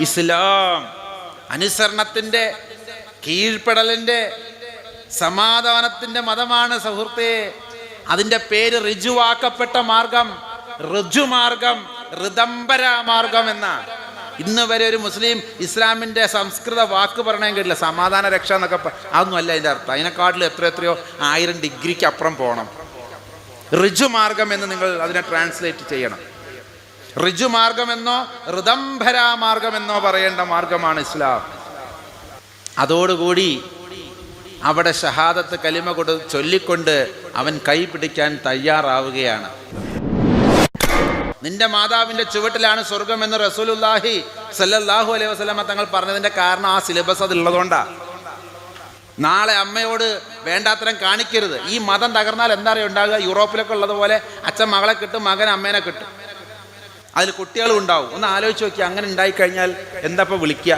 ഇസ്ലാം അനുസരണത്തിന്റെ, കീഴ്പ്പെടലിന്റെ, സമാധാനത്തിന്റെ മതമാണ് സുഹൃത്തേ. അതിന്റെ പേര് ഋജുവാക്കപ്പെട്ട മാർഗം, ഋജുമാർഗം, ഋദംബര മാർഗം എന്നാണ്. ഇന്ന് വരെ ഒരു മുസ്ലിം ഇസ്ലാമിന്റെ സംസ്കൃത വാക്ക് പറയാൻ കേട്ടില്ല. സമാധാന രക്ഷ എന്നൊക്കെ അതൊന്നും അല്ല അതിൻ്റെ അർത്ഥം. അതിനെക്കാട്ടിൽ എത്രയോ 1000 ഡിഗ്രിക്ക് അപ്പുറം പോകണം. ഋജുമാർഗം എന്ന് നിങ്ങൾ അതിനെ ട്രാൻസ്ലേറ്റ് ചെയ്യണം. ഋജുമാർഗമെന്നോ ഋദംബരാമാർഗമെന്നോ പറയേണ്ട മാർഗമാണ് ഇസ്ലാം. അതോടുകൂടി അവിടെ ഷഹാദത്ത് കലിമ ചൊല്ലിക്കൊണ്ട് അവൻ കൈ പിടിക്കാൻ തയ്യാറാവുകയാണ്. നിന്റെ മാതാവിൻ്റെ ചുവട്ടിലാണ് സ്വർഗമെന്ന് റസൂലുള്ളാഹി സ്വല്ലല്ലാഹു അലൈഹി വസല്ലമ തങ്ങൾ പറഞ്ഞതിൻ്റെ കാരണം ആ സിലബസ് അതുള്ളതുകൊണ്ടാണ്. നാളെ അമ്മയോട് വേണ്ടാത്തരം കാണിക്കരുത്. ഈ മതം തകർന്നാൽ എന്താ പറയുക ഉണ്ടാകുക? യൂറോപ്പിലൊക്കെ ഉള്ളതുപോലെ അച്ഛൻ മകളെ കിട്ടും, മകൻ അമ്മേനെ കിട്ടും, അതിൽ കുട്ടികളും ഉണ്ടാവും. ഒന്ന് ആലോചിച്ച് നോക്കി, അങ്ങനെ ഉണ്ടായിക്കഴിഞ്ഞാൽ എന്താ ഇപ്പോൾ വിളിക്കുക?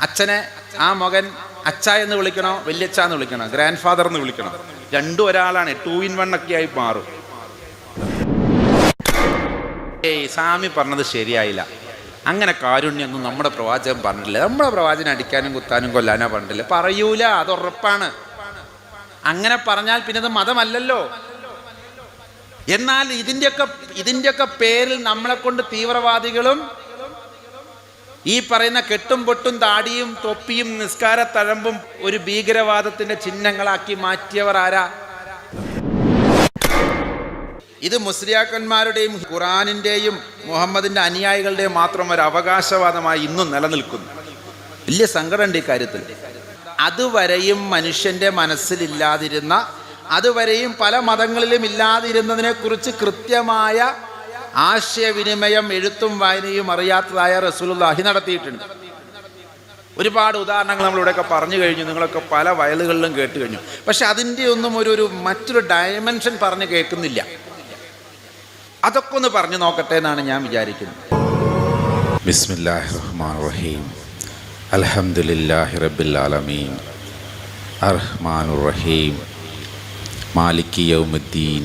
അച്ഛനെ ആ മകൻ അച്ഛ എന്ന് വിളിക്കണോ, വല്യച്ഛ എന്ന് വിളിക്കണോ, ഗ്രാൻഡ് ഫാദർ എന്ന് വിളിക്കണോ? രണ്ടും ഒരാളാണ്. 2 in 1 ഒക്കെ ആയി മാറും. സ്വാമി പറഞ്ഞത് ശരിയായില്ല. അങ്ങനെ കാരുണ്യൊന്നും നമ്മുടെ പ്രവാചകൻ പറഞ്ഞിട്ടില്ല. നമ്മുടെ പ്രവാചകൻ അടിക്കാനും കുത്താനും കൊല്ലാനോ പറഞ്ഞിട്ടില്ല. പറയൂല, അത് ഉറപ്പാണ്. അങ്ങനെ പറഞ്ഞാൽ പിന്നെ അത് മതമല്ലല്ലോ. എന്നാൽ ഇതിൻ്റെയൊക്കെ പേരിൽ നമ്മളെ കൊണ്ട് തീവ്രവാദികളും ഈ പറയുന്ന കെട്ടും പൊട്ടും താടിയും തൊപ്പിയും നിസ്കാര തഴമ്പും ഒരു ഭീകരവാദത്തിന്റെ ചിഹ്നങ്ങളാക്കി മാറ്റിയവർ ആരാ? ഇത് മുസ്ലിയാക്കന്മാരുടെയും ഖുറാനിൻ്റെയും മുഹമ്മദിൻ്റെ അനുയായികളുടെയും മാത്രം ഒരു അവകാശവാദമായി ഇന്നും നിലനിൽക്കുന്നു. വലിയ സങ്കടമുണ്ട് ഈ കാര്യത്തിൽ. അതുവരെയും മനുഷ്യൻ്റെ മനസ്സിലില്ലാതിരുന്ന, അതുവരെയും പല മതങ്ങളിലും ഇല്ലാതിരുന്നതിനെക്കുറിച്ച് കൃത്യമായ ആശയവിനിമയം, എഴുത്തും വായനയും അറിയാത്തതായ റസൂലുള്ളാഹി നടത്തിയിട്ടുണ്ട്. ഒരുപാട് ഉദാഹരണങ്ങൾ നമ്മളിവിടെയൊക്കെ പറഞ്ഞു കഴിഞ്ഞു, നിങ്ങളൊക്കെ പല വയലുകളിലും കേട്ട് കഴിഞ്ഞു. പക്ഷെ അതിൻ്റെ ഒന്നും ഒരു മറ്റൊരു ഡയമെൻഷൻ പറഞ്ഞ് കേൾക്കുന്നില്ല. അതൊക്കെ ഒന്ന് പറഞ്ഞു നോക്കട്ടെ എന്നാണ് ഞാൻ വിചാരിക്കുന്നത്. ബിസ്മില്ലാഹിർ റഹ്മാനിർ റഹീം. അൽഹംദുലില്ലാഹി റബ്ബിൽ ആലമീൻ അർറഹ്മാനിർ റഹീം മാലികി യൗമിദ്ദീൻ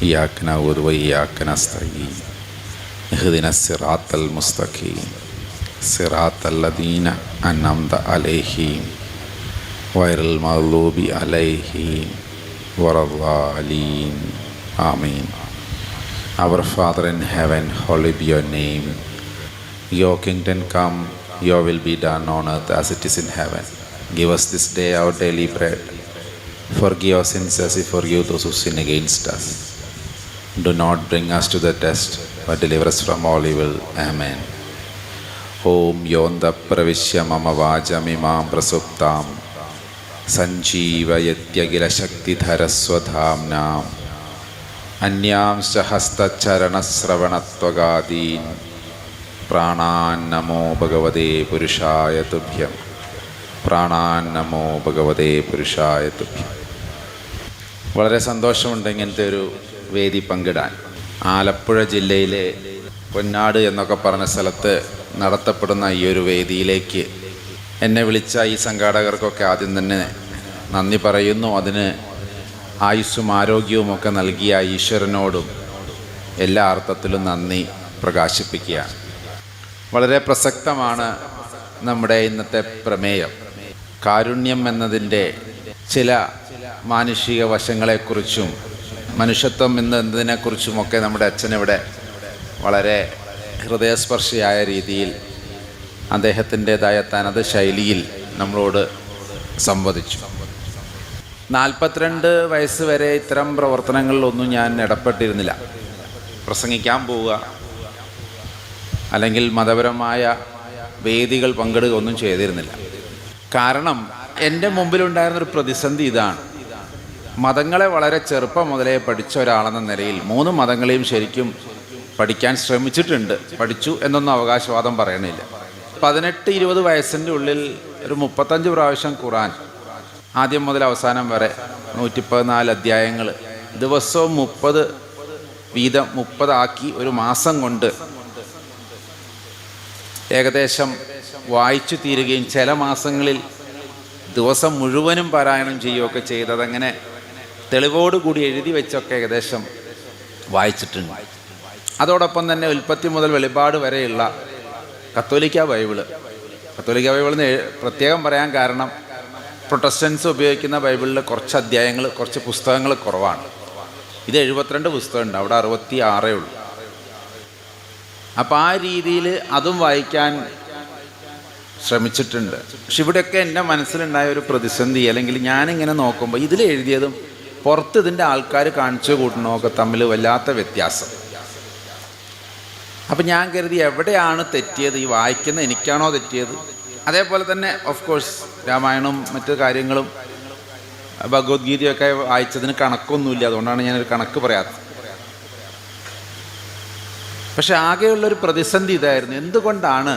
ഇയ്യാക നഅ്ബുദു വ ഇയ്യാക നസ്തഈൻ ഇഹ്ദിനസ് സിറാത്തൽ മുസ്തഖീം സിറാത്തൽ ലദീന അൻഅംത അലൈഹിം ഗൈറിൽ മഗ്ളൂബി അലൈഹിം വലദ്ദാലീൻ. ആമീൻ. Our Father in heaven, hallowed be your name. Your kingdom come, your will be done on earth as it is in heaven. Give us this day our daily bread. Forgive our sins as we forgive those who sin against us. Do not bring us to the test, but deliver us from all evil. Amen. Om yonda pravishya mama vajamimam prasuptam sanjeevayatyagila shakti dharaswadhamnam അന്യാംശ ഹസ്തചരണശ്രവണത്വഗാദീൻ പ്രാണാൻ നമോ ഭഗവതേ പുരുഷായ തുഭ്യം പ്രാണാൻ നമോ ഭഗവതേ പുരുഷായ തുഭ്യം. വളരെ സന്തോഷമുണ്ട് ഇങ്ങനത്തെ ഒരു വേദി പങ്കിടാൻ. ആലപ്പുഴ ജില്ലയിലെ പൊന്നാട് എന്നൊക്കെ പറഞ്ഞ സ്ഥലത്ത് നടത്തപ്പെടുന്ന ഈ ഒരു വേദിയിലേക്ക് എന്നെ വിളിച്ച ഈ സംഘാടകർക്കൊക്കെ ആദ്യം തന്നെ നന്ദി പറയുന്നു. അതിന് ആയുസ്സും ആരോഗ്യവും ഒക്കെ നൽകിയ ഈശ്വരനോടും എല്ലാ അർത്ഥത്തിലും നന്ദി പ്രകാശിപ്പിക്കുകയാണ്. വളരെ പ്രസക്തമാണ് നമ്മുടെ ഇന്നത്തെ പ്രമേയം. കാരുണ്യം എന്നതിൻ്റെ ചില മാനുഷിക വശങ്ങളെക്കുറിച്ചും മനുഷ്യത്വം എന്നതിനെക്കുറിച്ചുമൊക്കെ നമ്മുടെ അച്ഛനിവിടെ വളരെ ഹൃദയസ്പർശിയായ രീതിയിൽ അദ്ദേഹത്തിൻ്റെതായ തനത് ശൈലിയിൽ നമ്മളോട് സംവദിച്ചു. 42 വയസ്സ് വരെ ഇത്തരം പ്രവർത്തനങ്ങളിലൊന്നും ഞാൻ ഇടപെട്ടിരുന്നില്ല. പ്രസംഗിക്കാൻ പോവുക, അല്ലെങ്കിൽ മതപരമായ വേദികൾ പങ്കെടുക്കുക ഒന്നും ചെയ്തിരുന്നില്ല. കാരണം എൻ്റെ മുമ്പിലുണ്ടായിരുന്നൊരു പ്രതിസന്ധി ഇതാണ്. മതങ്ങളെ വളരെ ചെറുപ്പം മുതലേ പഠിച്ച ഒരാളെന്ന നിലയിൽ 3 മതങ്ങളെയും ശരിക്കും പഠിക്കാൻ ശ്രമിച്ചിട്ടുണ്ട്. പഠിച്ചു എന്നൊന്നും അവകാശവാദം പറയണില്ല. 18-20 വയസ്സിൻ്റെ ഉള്ളിൽ ഒരു 35 പ്രാവശ്യം ഖുർആൻ ആദ്യം മുതൽ അവസാനം വരെ 114 അധ്യായങ്ങൾ ദിവസവും 30 വീതം 30 ആക്കി ഒരു മാസം കൊണ്ട് ഏകദേശം വായിച്ചു തീരുകയും ചില മാസങ്ങളിൽ ദിവസം മുഴുവനും പാരായണം ചെയ്യുകയൊക്കെ ചെയ്തതങ്ങനെ തെളിവോടുകൂടി എഴുതി വെച്ചൊക്കെ ഏകദേശം വായിച്ചിട്ടുണ്ട്. അതോടൊപ്പം തന്നെ ഉൽപ്പത്തി മുതൽ വെളിപാട് വരെയുള്ള കത്തോലിക്ക ബൈബിള് എന്ന് പ്രത്യേകം പറയാൻ കാരണം പ്രൊട്ടസ്റ്റൻസ് ഉപയോഗിക്കുന്ന ബൈബിളിൽ കുറച്ച് അധ്യായങ്ങൾ, കുറച്ച് പുസ്തകങ്ങൾ കുറവാണ്. ഇത് 72 പുസ്തകമുണ്ട്, അവിടെ 66 ഉള്ളൂ. അപ്പോൾ ആ രീതിയിൽ അതും വായിക്കാൻ ശ്രമിച്ചിട്ടുണ്ട്. പക്ഷെ ഇവിടെയൊക്കെ എൻ്റെ മനസ്സിലുണ്ടായ ഒരു പ്രതിസന്ധി, അല്ലെങ്കിൽ ഞാനിങ്ങനെ നോക്കുമ്പോൾ ഇതിൽ എഴുതിയതും പുറത്ത് ഇതിൻ്റെ ആൾക്കാർ കാണിച്ചു കൂട്ടണമൊക്കെ തമ്മിൽ വല്ലാത്ത വ്യത്യാസം. അപ്പം ഞാൻ കരുതി എവിടെയാണ് തെറ്റിയത്, ഈ വായിക്കുന്ന എനിക്കാണോ തെറ്റിയത്? അതേപോലെ തന്നെ ഓഫ് കോഴ്സ് രാമായണവും മറ്റു കാര്യങ്ങളും ഭഗവത്ഗീതയൊക്കെ വായിച്ചതിന് കണക്കൊന്നുമില്ല, അതുകൊണ്ടാണ് ഞാനൊരു കണക്ക് പറയാത്തത്. പക്ഷെ ആകെയുള്ളൊരു പ്രതിസന്ധി ഇതായിരുന്നു, എന്തുകൊണ്ടാണ്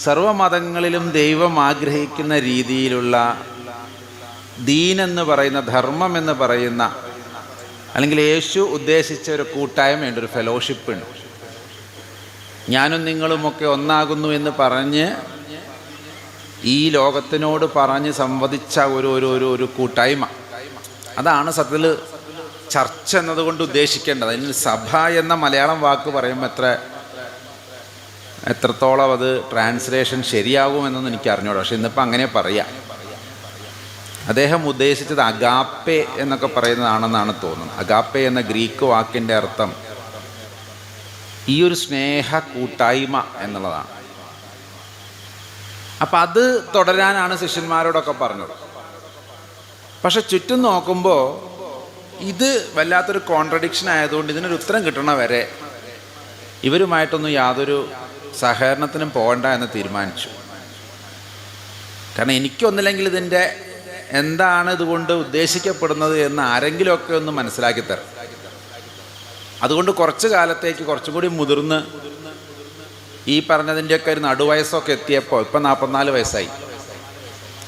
സർവമതങ്ങളിലും ദൈവം ആഗ്രഹിക്കുന്ന രീതിയിലുള്ള ദീനെന്ന് പറയുന്ന, ധർമ്മം എന്ന് പറയുന്ന, അല്ലെങ്കിൽ യേശു ഉദ്ദേശിച്ച ഒരു കൂട്ടായ്മയുണ്ട്, ഒരു ഫെലോഷിപ്പ് ഉണ്ട്. ഞാനും നിങ്ങളുമൊക്കെ ഒന്നാകുന്നു എന്ന് പറഞ്ഞ് ഈ ലോകത്തിനോട് പറഞ്ഞ് സംവദിച്ച ഒരു കൂട്ടായ്മ, അതാണ് സത്യത്തിൽ ചർച്ച എന്നതുകൊണ്ട് ഉദ്ദേശിക്കേണ്ടത്. അതിന് സഭ എന്ന മലയാളം വാക്ക് പറയുമ്പോൾ എത്രത്തോളം അത് ട്രാൻസ്ലേഷൻ ശരിയാകുമെന്നൊന്നും എനിക്ക് അറിഞ്ഞൂടാ. പക്ഷെ ഇന്നിപ്പോൾ അങ്ങനെ പറയാം. അദ്ദേഹം ഉദ്ദേശിച്ചത് അഗാപ്പെ എന്നൊക്കെ പറയുന്നതാണെന്നാണ് തോന്നുന്നത്. അഗാപ്പെ എന്ന ഗ്രീക്ക് വാക്കിൻ്റെ അർത്ഥം ഈ ഒരു സ്നേഹ കൂട്ടായ്മ എന്നുള്ളതാണ്. അപ്പം അത് തുടരാനാണ് ശിഷ്യന്മാരോടൊക്കെ പറഞ്ഞത്. പക്ഷെ ചുറ്റും നോക്കുമ്പോൾ ഇത് വല്ലാത്തൊരു കോൺട്രഡിക്ഷൻ ആയതുകൊണ്ട് ഇതിനൊരു ഉത്തരം കിട്ടണ വരെ ഇവരുമായിട്ടൊന്നും യാതൊരു സഹകരണത്തിനും പോകണ്ട എന്ന് തീരുമാനിച്ചു. കാരണം എനിക്കൊന്നില്ലെങ്കിൽ ഇതിൻ്റെ എന്താണ് ഇതുകൊണ്ട് ഉദ്ദേശിക്കപ്പെടുന്നത് എന്ന് ആരെങ്കിലുമൊക്കെ ഒന്ന് മനസ്സിലാക്കി തരാം. അതുകൊണ്ട് കുറച്ച് കാലത്തേക്ക് കുറച്ചും കൂടി മുതിർന്ന് ഈ പറഞ്ഞതിൻ്റെയൊക്കെ ഒരു നടുവയസ്സൊക്കെ എത്തിയപ്പോൾ, ഇപ്പം 44 വയസ്സായി,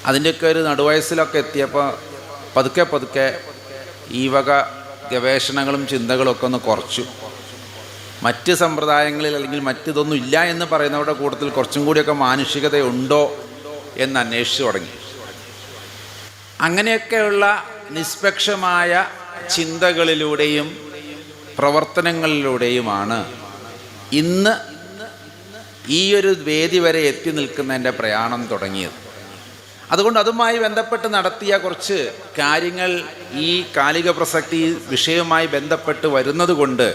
അതിൻ്റെയൊക്കെ ഒരു നടുവയസ്സിലൊക്കെ എത്തിയപ്പോൾ പതുക്കെ ഈ വക ഗവേഷണങ്ങളും ചിന്തകളൊക്കെ ഒന്ന് കുറച്ചു. മറ്റ് സമ്പ്രദായങ്ങളിൽ അല്ലെങ്കിൽ മറ്റിതൊന്നും ഇല്ല എന്ന് പറയുന്നവരുടെ കൂട്ടത്തിൽ കുറച്ചും കൂടിയൊക്കെ മാനുഷികതയുണ്ടോ എന്ന് അന്വേഷിച്ചു തുടങ്ങി. അങ്ങനെയൊക്കെയുള്ള നിഷ്പക്ഷമായ ചിന്തകളിലൂടെയും പ്രവർത്തനങ്ങളിലൂടെയുമാണ് ഇന്ന് ഈ ഒരു വേദി വരെ എത്തി നിൽക്കുന്നതിൻ്റെ പ്രയാണം തുടങ്ങിയത്. അതുകൊണ്ട് അതുമായി ബന്ധപ്പെട്ട് നടത്തിയ കുറച്ച് കാര്യങ്ങൾ ഈ കാലിക പ്രസക്തി വിഷയവുമായി ബന്ധപ്പെട്ട് വരുന്നത് കൊണ്ട്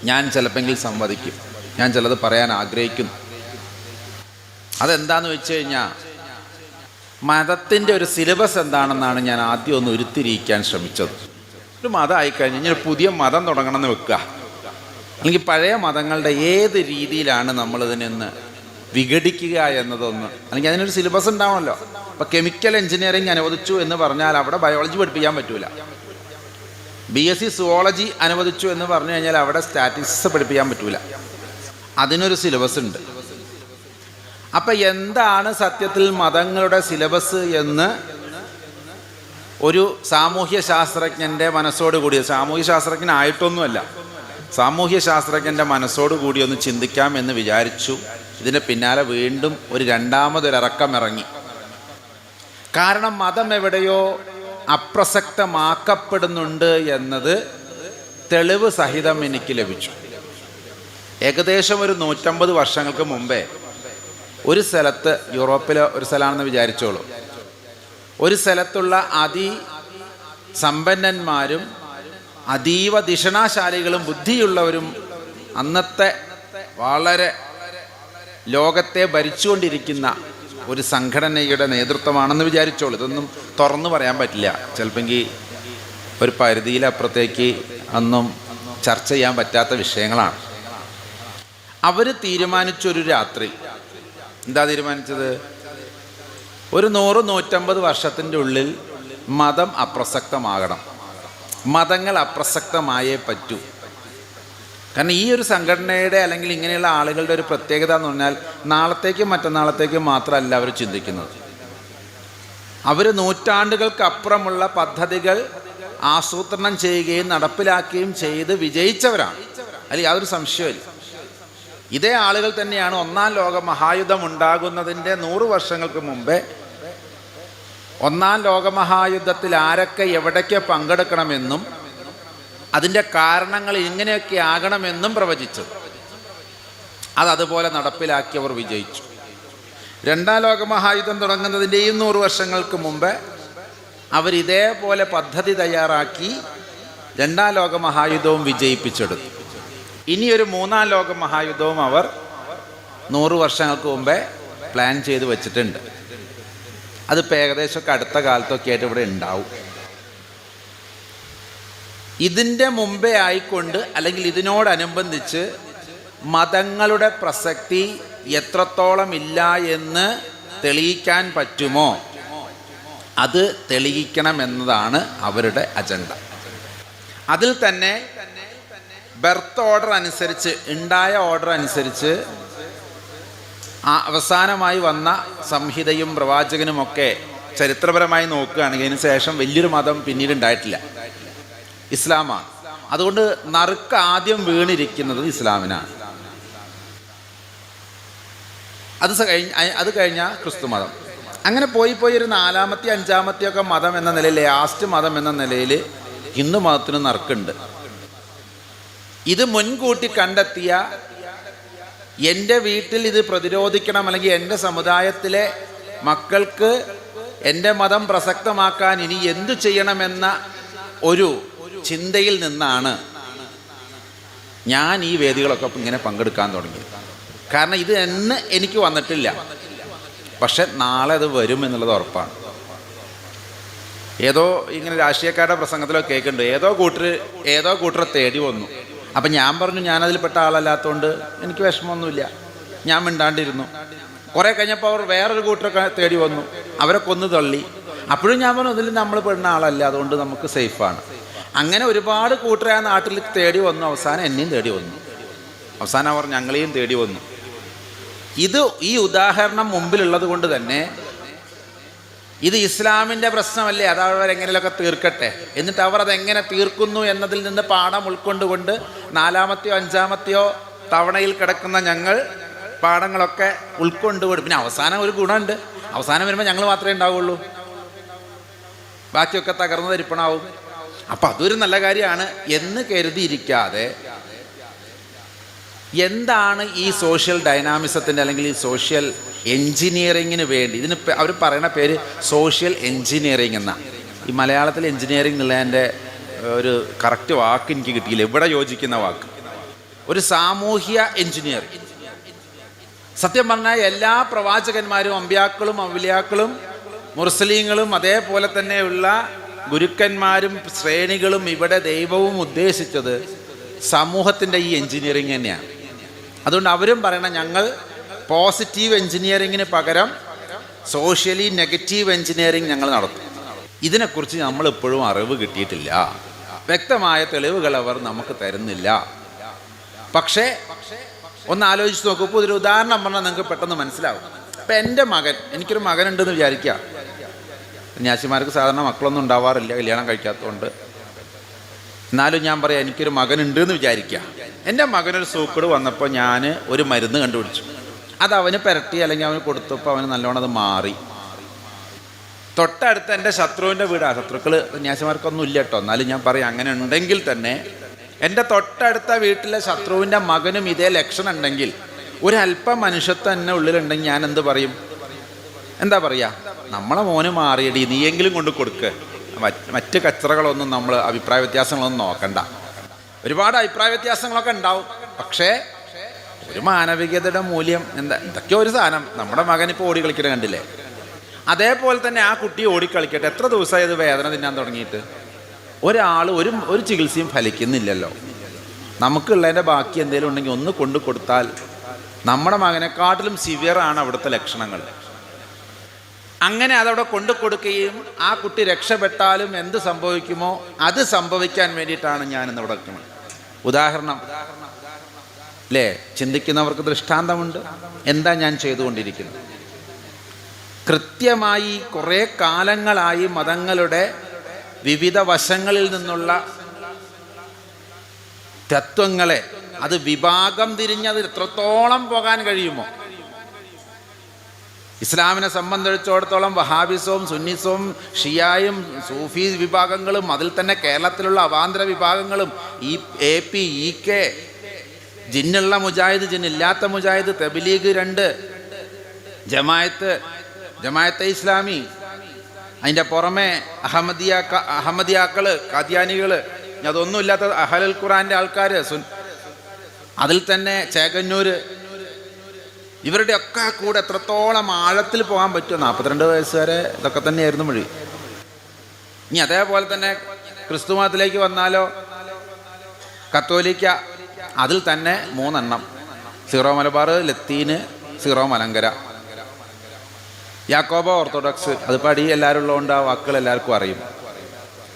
ഞാൻ ചിലപ്പോൾ സംവദിക്കും, ഞാൻ ചിലത് പറയാൻ ആഗ്രഹിക്കുന്നു. അതെന്താണെന്ന് വെച്ച് കഴിഞ്ഞാൽ, മതത്തിൻ്റെ ഒരു സിലബസ് എന്താണെന്നാണ് ഞാൻ ആദ്യം ഒന്ന് ഉരുത്തിരിയിക്കാൻ ശ്രമിച്ചത്. ഒരു മതം ആയിക്കഴിഞ്ഞാൽ ഒരു പുതിയ മതം തുടങ്ങണമെന്ന് വെക്കുക, അല്ലെങ്കിൽ പഴയ മതങ്ങളുടെ ഏത് രീതിയിലാണ് നമ്മളിതിനൊന്ന് വിഘടിക്കുക എന്നതൊന്ന്, അല്ലെങ്കിൽ അതിനൊരു സിലബസ് ഉണ്ടാവണമല്ലോ. ഇപ്പോൾ കെമിക്കൽ എഞ്ചിനീയറിംഗ് അനുവദിച്ചു എന്ന് പറഞ്ഞാൽ അവിടെ ബയോളജി പഠിപ്പിക്കാൻ പറ്റൂല. BSc സുവോളജി അനുവദിച്ചു എന്ന് പറഞ്ഞു കഴിഞ്ഞാൽ അവിടെ സ്റ്റാറ്റിസ്റ്റിക്സ് പഠിപ്പിക്കാൻ പറ്റൂല. അതിനൊരു സിലബസ് ഉണ്ട്. അപ്പം എന്താണ് സത്യത്തിൽ മതങ്ങളുടെ സിലബസ് എന്ന് ഒരു സാമൂഹ്യ ശാസ്ത്രജ്ഞൻ്റെ മനസ്സോടുകൂടി, സാമൂഹ്യ ശാസ്ത്രജ്ഞനായിട്ടൊന്നുമല്ല, സാമൂഹ്യ ശാസ്ത്രജ്ഞൻ്റെ മനസ്സോടുകൂടി ഒന്ന് ചിന്തിക്കാം എന്ന് വിചാരിച്ചു. ഇതിന് പിന്നാലെ വീണ്ടും രണ്ടാമതൊരിറക്കം ഇറങ്ങി. കാരണം മതം എവിടെയോ അപ്രസക്തമാക്കപ്പെടുന്നുണ്ട് എന്നത് തെളിവ് സഹിതം എനിക്ക് ലഭിച്ചു. ഏകദേശം ഒരു 150 വർഷങ്ങൾക്ക് മുമ്പേ ഒരു സ്ഥലത്ത്, യൂറോപ്പിലെ ഒരു സ്ഥലമാണെന്ന് വിചാരിച്ചോളൂ, ഒരു സ്ഥലത്തുള്ള അതിസമ്പന്നന്മാരും അതീവ ധിഷണാശാലികളും ബുദ്ധിയുള്ളവരും അന്നത്തെ വളരെ ലോകത്തെ ഭരിച്ചുകൊണ്ടിരിക്കുന്ന ഒരു സംഘടനയുടെ നേതൃത്വമാണെന്ന് വിചാരിച്ചോളൂ. ഇതൊന്നും തുറന്നു പറയാൻ പറ്റില്ല, ചിലപ്പോൾ ഒരു പരിധിയിലപ്പുറത്തേക്ക് ഒന്നും ചർച്ച ചെയ്യാൻ പറ്റാത്ത വിഷയങ്ങളാണ്. അവർ തീരുമാനിച്ചൊരു രാത്രി, എന്താ തീരുമാനിച്ചത്? ഒരു 100-150 വർഷത്തിൻ്റെ ഉള്ളിൽ മതം അപ്രസക്തമാകണം, മതങ്ങൾ അപ്രസക്തമായേ പറ്റൂ. കാരണം ഈ ഒരു സംഘടനയുടെ അല്ലെങ്കിൽ ഇങ്ങനെയുള്ള ആളുകളുടെ ഒരു പ്രത്യേകത എന്ന് പറഞ്ഞാൽ നാളത്തേക്കും മറ്റന്നാളത്തേക്കും മാത്രമല്ല അവർ ചിന്തിക്കുന്നത്. അവർ നൂറ്റാണ്ടുകൾക്കപ്പുറമുള്ള പദ്ധതികൾ ആസൂത്രണം ചെയ്യുകയും നടപ്പിലാക്കുകയും ചെയ്ത് വിജയിച്ചവരാണ്, അതിൽ യാതൊരു സംശയമില്ല. ഇതേ ആളുകൾ തന്നെയാണ് ഒന്നാം ലോക മഹായുദ്ധം ഉണ്ടാകുന്നതിൻ്റെ 100 വർഷങ്ങൾക്ക് മുമ്പേ ഒന്നാം ലോകമഹായുദ്ധത്തിൽ ആരൊക്കെ എവിടേക്ക് പങ്കെടുക്കണമെന്നും അതിൻ്റെ കാരണങ്ങൾ ഇങ്ങനെയൊക്കെ ആകണമെന്നും പ്രവചിച്ചത്. അതുപോലെ നടപ്പിലാക്കിയവർ വിജയിച്ചു. രണ്ടാം ലോകമഹായുദ്ധം തുടങ്ങുന്നതിൻ്റെയും 100 വർഷങ്ങൾക്ക് മുമ്പ് അവരിതേപോലെ പദ്ധതി തയ്യാറാക്കി രണ്ടാം ലോകമഹായുദ്ധവും വിജയിപ്പിച്ചെടുത്തു. ഇനിയൊരു മൂന്നാം ലോകമഹായുദ്ധവും അവർ 100 വർഷങ്ങൾക്ക് മുമ്പേ പ്ലാൻ ചെയ്ത് വെച്ചിട്ടുണ്ട്. അതിപ്പോൾ ഏകദേശമൊക്കെ അടുത്ത കാലത്തൊക്കെ ആയിട്ട് ഇവിടെ ഉണ്ടാവും. ഇതിൻ്റെ മുമ്പേ ആയിക്കൊണ്ട് അല്ലെങ്കിൽ ഇതിനോടനുബന്ധിച്ച് മതങ്ങളുടെ പ്രസക്തി എത്രത്തോളം ഇല്ല എന്ന് തെളിയിക്കാൻ പറ്റുമോ അത് തെളിയിക്കണമെന്നതാണ് അവരുടെ അജണ്ട. അതിൽ തന്നെ ബർത്ത് ഓർഡർ അനുസരിച്ച്, ഉണ്ടായ ഓർഡർ അനുസരിച്ച് അവസാനമായി വന്ന സംഹിതയും പ്രവാചകനുമൊക്കെ ചരിത്രപരമായി നോക്കുകയാണെങ്കിൽ അതിന് ശേഷം വലിയൊരു മതം പിന്നീട് ഉണ്ടായിട്ടില്ല, ഇസ്ലാമാണ്. അതുകൊണ്ട് നറുക്ക് ആദ്യം വീണിരിക്കുന്നത് ഇസ്ലാമിനാണ്. അത് കഴിഞ്ഞ ക്രിസ്തു മതം. അങ്ങനെ പോയി ഒരു 4ാമത്തെ 5ാമത്തെ ഒക്കെ മതം എന്ന നിലയിൽ, ലാസ്റ്റ് മതം എന്ന നിലയിൽ ഹിന്ദു മതത്തിന് നറുക്കുണ്ട്. ഇത് മുൻകൂട്ടി കണ്ടെത്തിയ, എൻ്റെ വീട്ടിൽ ഇത് പ്രതിരോധിക്കണം, അല്ലെങ്കിൽ എൻ്റെ സമുദായത്തിലെ മക്കൾക്ക് എൻ്റെ മതം പ്രസക്തമാക്കാൻ ഇനി എന്തു ചെയ്യണമെന്ന ഒരു ചിന്തയിൽ നിന്നാണ് ഞാൻ ഈ വേദികളൊക്കെ ഇങ്ങനെ പങ്കെടുക്കാൻ തുടങ്ങിയത്. കാരണം ഇത് എന്ന് എനിക്ക് വന്നിട്ടില്ല, പക്ഷെ നാളെ അത് വരും എന്നുള്ളത് ഉറപ്പാണ്. ഏതോ ഇങ്ങനെ രാഷ്ട്രീയക്കാരുടെ പ്രസംഗത്തിലൊക്കെ കേൾക്കുന്നുണ്ട്, ഏതോ കൂട്ടർ തേടി വന്നു. അപ്പം ഞാൻ പറഞ്ഞു ഞാനതിൽപ്പെട്ട ആളല്ലാത്തതുകൊണ്ട് എനിക്ക് വിഷമമൊന്നുമില്ല, ഞാൻ മിണ്ടാണ്ടിരുന്നു. കുറേ കഴിഞ്ഞപ്പോൾ അവർ വേറൊരു കൂട്ടരൊക്കെ തേടി വന്നു, അവരെ കൊന്നു തള്ളി. അപ്പോഴും ഞാൻ പറഞ്ഞു അതിൽ നമ്മൾ പെടുന്ന ആളല്ല, അതുകൊണ്ട് നമുക്ക് സേഫാണ്. അങ്ങനെ ഒരുപാട് കൂട്ടരെ ആ നാട്ടിൽ തേടി വന്നു. അവസാനം എന്നെയും തേടി വന്നു, അവസാനം അവർ ഞങ്ങളെയും തേടി വന്നു. ഈ ഉദാഹരണം മുമ്പിലുള്ളത് കൊണ്ട് തന്നെ ഇത് ഇസ്ലാമിൻ്റെ പ്രശ്നമല്ലേ, അത് അവരെങ്ങനെയൊക്കെ തീർക്കട്ടെ, എന്നിട്ട് അവർ അതെങ്ങനെ തീർക്കുന്നു എന്നതിൽ നിന്ന് പാഠം ഉൾക്കൊണ്ടുകൊണ്ട് 4ാമത്തെയോ 5ാമത്തെയോ തവണയിൽ കിടക്കുന്ന ഞങ്ങൾ പാഠങ്ങളൊക്കെ ഉൾക്കൊണ്ടുകൊണ്ട്, പിന്നെ അവസാനം ഒരു ഗുണമുണ്ട്, അവസാനം വരുമ്പോൾ ഞങ്ങൾ മാത്രമേ ഉണ്ടാവുള്ളൂ, ബാക്കിയൊക്കെ തകർന്നു തരിപ്പണാവും. അപ്പം അതൊരു നല്ല കാര്യമാണ് എന്ന് കരുതിയിരിക്കാതെ എന്താണ് ഈ സോഷ്യൽ ഡൈനാമിസത്തിൻ്റെ അല്ലെങ്കിൽ ഈ സോഷ്യൽ എൻജിനീയറിങ്ങിന് വേണ്ടി, ഇതിന് അവർ പറയുന്ന പേര് സോഷ്യൽ എൻജിനീയറിങ് എന്നാണ്. ഈ മലയാളത്തിൽ എൻജിനീയറിങ് എന്നുള്ളതിൻ്റെ ഒരു കറക്റ്റ് വാക്ക് എനിക്ക് കിട്ടിയില്ല, ഇവിടെ യോജിക്കുന്ന വാക്ക്, ഒരു സാമൂഹ്യ എൻജിനീയറിങ്. സത്യം പറഞ്ഞാൽ എല്ലാ പ്രവാചകന്മാരും, അമ്പ്യാക്കളും ഔലിയാക്കളും മുർസലീങ്ങളും അതേപോലെ തന്നെയുള്ള ഗുരുക്കന്മാരും ശ്രേണികളും ഇവിടെ ദൈവവും ഉദ്ദേശിച്ചത് സമൂഹത്തിൻ്റെ ഈ എൻജിനീയറിങ് തന്നെയാണ്. അതുകൊണ്ട് അവരും പറയണം ഞങ്ങൾ പോസിറ്റീവ് എൻജിനീയറിങ്ങിന് പകരം സോഷ്യലി നെഗറ്റീവ് എൻജിനീയറിങ് ഞങ്ങൾ നടത്തും. ഇതിനെക്കുറിച്ച് നമ്മളിപ്പോഴും അറിവ് കിട്ടിയിട്ടില്ല, വ്യക്തമായ തെളിവുകൾ അവർ നമുക്ക് തരുന്നില്ല. പക്ഷേ ഒന്ന് ആലോചിച്ച് നോക്കൂ. ഇപ്പോൾ ഒരു ഉദാഹരണം പറഞ്ഞാൽ നിങ്ങൾക്ക് പെട്ടെന്ന് മനസ്സിലാവും. ഇപ്പം എൻ്റെ മകൻ, എനിക്കൊരു മകനുണ്ടെന്ന് വിചാരിക്കുക. സന്യാസിമാർക്ക് സാധാരണ മക്കളൊന്നും ഉണ്ടാവാറില്ല, കല്യാണം കഴിക്കാത്തതുകൊണ്ട്. എന്നാലും ഞാൻ പറയാം, എനിക്കൊരു മകനുണ്ട് എന്ന് വിചാരിക്കുക. എൻ്റെ മകനൊരു സൂക്കേട് വന്നപ്പോൾ ഞാൻ ഒരു മരുന്ന് കണ്ടുപിടിച്ചു. അത് അവന് പുരട്ടി അല്ലെങ്കിൽ അവന് കൊടുത്തപ്പോൾ അവന് നല്ലോണം അത് മാറി. തൊട്ടടുത്ത് എൻ്റെ ശത്രുവിൻ്റെ വീടാണ്. ശത്രുക്കൾ സന്യാസിമാർക്കൊന്നും ഇല്ല കേട്ടോ, എന്നാലും ഞാൻ പറയാം, അങ്ങനെ ഉണ്ടെങ്കിൽ തന്നെ എൻ്റെ തൊട്ടടുത്ത വീട്ടിലെ ശത്രുവിൻ്റെ മകനും ഇതേ ലക്ഷണം ഉണ്ടെങ്കിൽ, ഒരല്പം മനുഷ്യത്വം എന്നെ ഉള്ളിലുണ്ടെങ്കിൽ ഞാൻ എന്ത് പറയും? എന്താ പറയുക? നമ്മളെ മോന് മാറിയടി, നീയെങ്കിലും കൊണ്ട് കൊടുക്കുക. മറ്റ് കച്ചറകളൊന്നും നമ്മൾ അഭിപ്രായ വ്യത്യാസങ്ങളൊന്നും നോക്കണ്ട. ഒരുപാട് അഭിപ്രായ വ്യത്യാസങ്ങളൊക്കെ ഉണ്ടാവും, പക്ഷേ ഒരു മാനവികതയുടെ മൂല്യം എന്തൊക്കെയോ ഒരു സാധനം. നമ്മുടെ മകൻ ഇപ്പോൾ ഓടിക്കളിക്കണ കണ്ടില്ലേ? അതേപോലെ തന്നെ ആ കുട്ടി ഓടിക്കളിക്കട്ടെ. എത്ര ദിവസമായി അത് വേദന തിന്നാൻ തുടങ്ങിയിട്ട്? ഒരാൾ ഒരു ചികിത്സയും ഫലിക്കുന്നില്ലല്ലോ. നമുക്കുള്ളതിൻ്റെ ബാക്കി എന്തെങ്കിലും ഉണ്ടെങ്കിൽ ഒന്ന് കൊണ്ടു കൊടുത്താൽ നമ്മുടെ മകനെക്കാട്ടിലും സിവിയറാണ് അവിടുത്തെ ലക്ഷണങ്ങൾ. അങ്ങനെ അതവിടെ കൊണ്ടു കൊടുക്കുകയും ആ കുട്ടി രക്ഷപ്പെട്ടാലും എന്ത് സംഭവിക്കുമോ അത് സംഭവിക്കാൻ വേണ്ടിയിട്ടാണ് ഞാനിന്നിവിടെ നിൽക്കുന്നത്. ഉദാഹരണം അല്ലേ? ചിന്തിക്കുന്നവർക്ക് ദൃഷ്ടാന്തമുണ്ട്. എന്താ ഞാൻ ചെയ്തുകൊണ്ടിരിക്കുന്നത്? കൃത്യമായി കുറേ കാലങ്ങളായി മതങ്ങളുടെ വിവിധ വശങ്ങളിൽ നിന്നുള്ള തത്വങ്ങളെ അത് വിഭാഗം തിരിഞ്ഞത് എത്രത്തോളം പോകാൻ കഴിയുമോ? ഇസ്ലാമിനെ സംബന്ധിച്ചിടത്തോളം വഹാബിസവും സുന്നിസവും ഷിയായും സൂഫി വിഭാഗങ്ങളും അതിൽ തന്നെ കേരളത്തിലുള്ള അവാന്തര വിഭാഗങ്ങളും ഈ AP, EK ജിന്നുള്ള മുജാഹിദ്, ജിന്നില്ലാത്ത മുജാഹിദ്, തബ്ലീഗ് 2, ജമായത്തെ ഇസ്ലാമി, അതിൻ്റെ പുറമെ അഹമ്മദിയാക്കൾ, ഖാദിയാനികൾ, അതൊന്നും ഇല്ലാത്ത അഹ്ലുൽ ഖുർആൻ്റെ ആൾക്കാർ, അതിൽ തന്നെ ചേകന്നൂർ, ഇവരുടെ ഒക്കെ കൂടെ എത്രത്തോളം ആഴത്തിൽ പോകാൻ പറ്റുമോ? 42 വയസ്സ് വരെ ഇതൊക്കെ തന്നെയായിരുന്നു മൊഴി. ഇനി അതേപോലെ തന്നെ ക്രിസ്തു മതത്തിലേക്ക് വന്നാലോ, കത്തോലിക്ക, അതിൽ തന്നെ 3 എണ്ണം: സീറോ മലബാർ, ലത്തീന്, സീറോ മലങ്കര. യാക്കോബ ഓർത്തഡോക്സ്, അതിപ്പോൾ അടി എല്ലാവരും ഉള്ളതുകൊണ്ട് ആ വാക്കുകൾ എല്ലാവർക്കും അറിയും.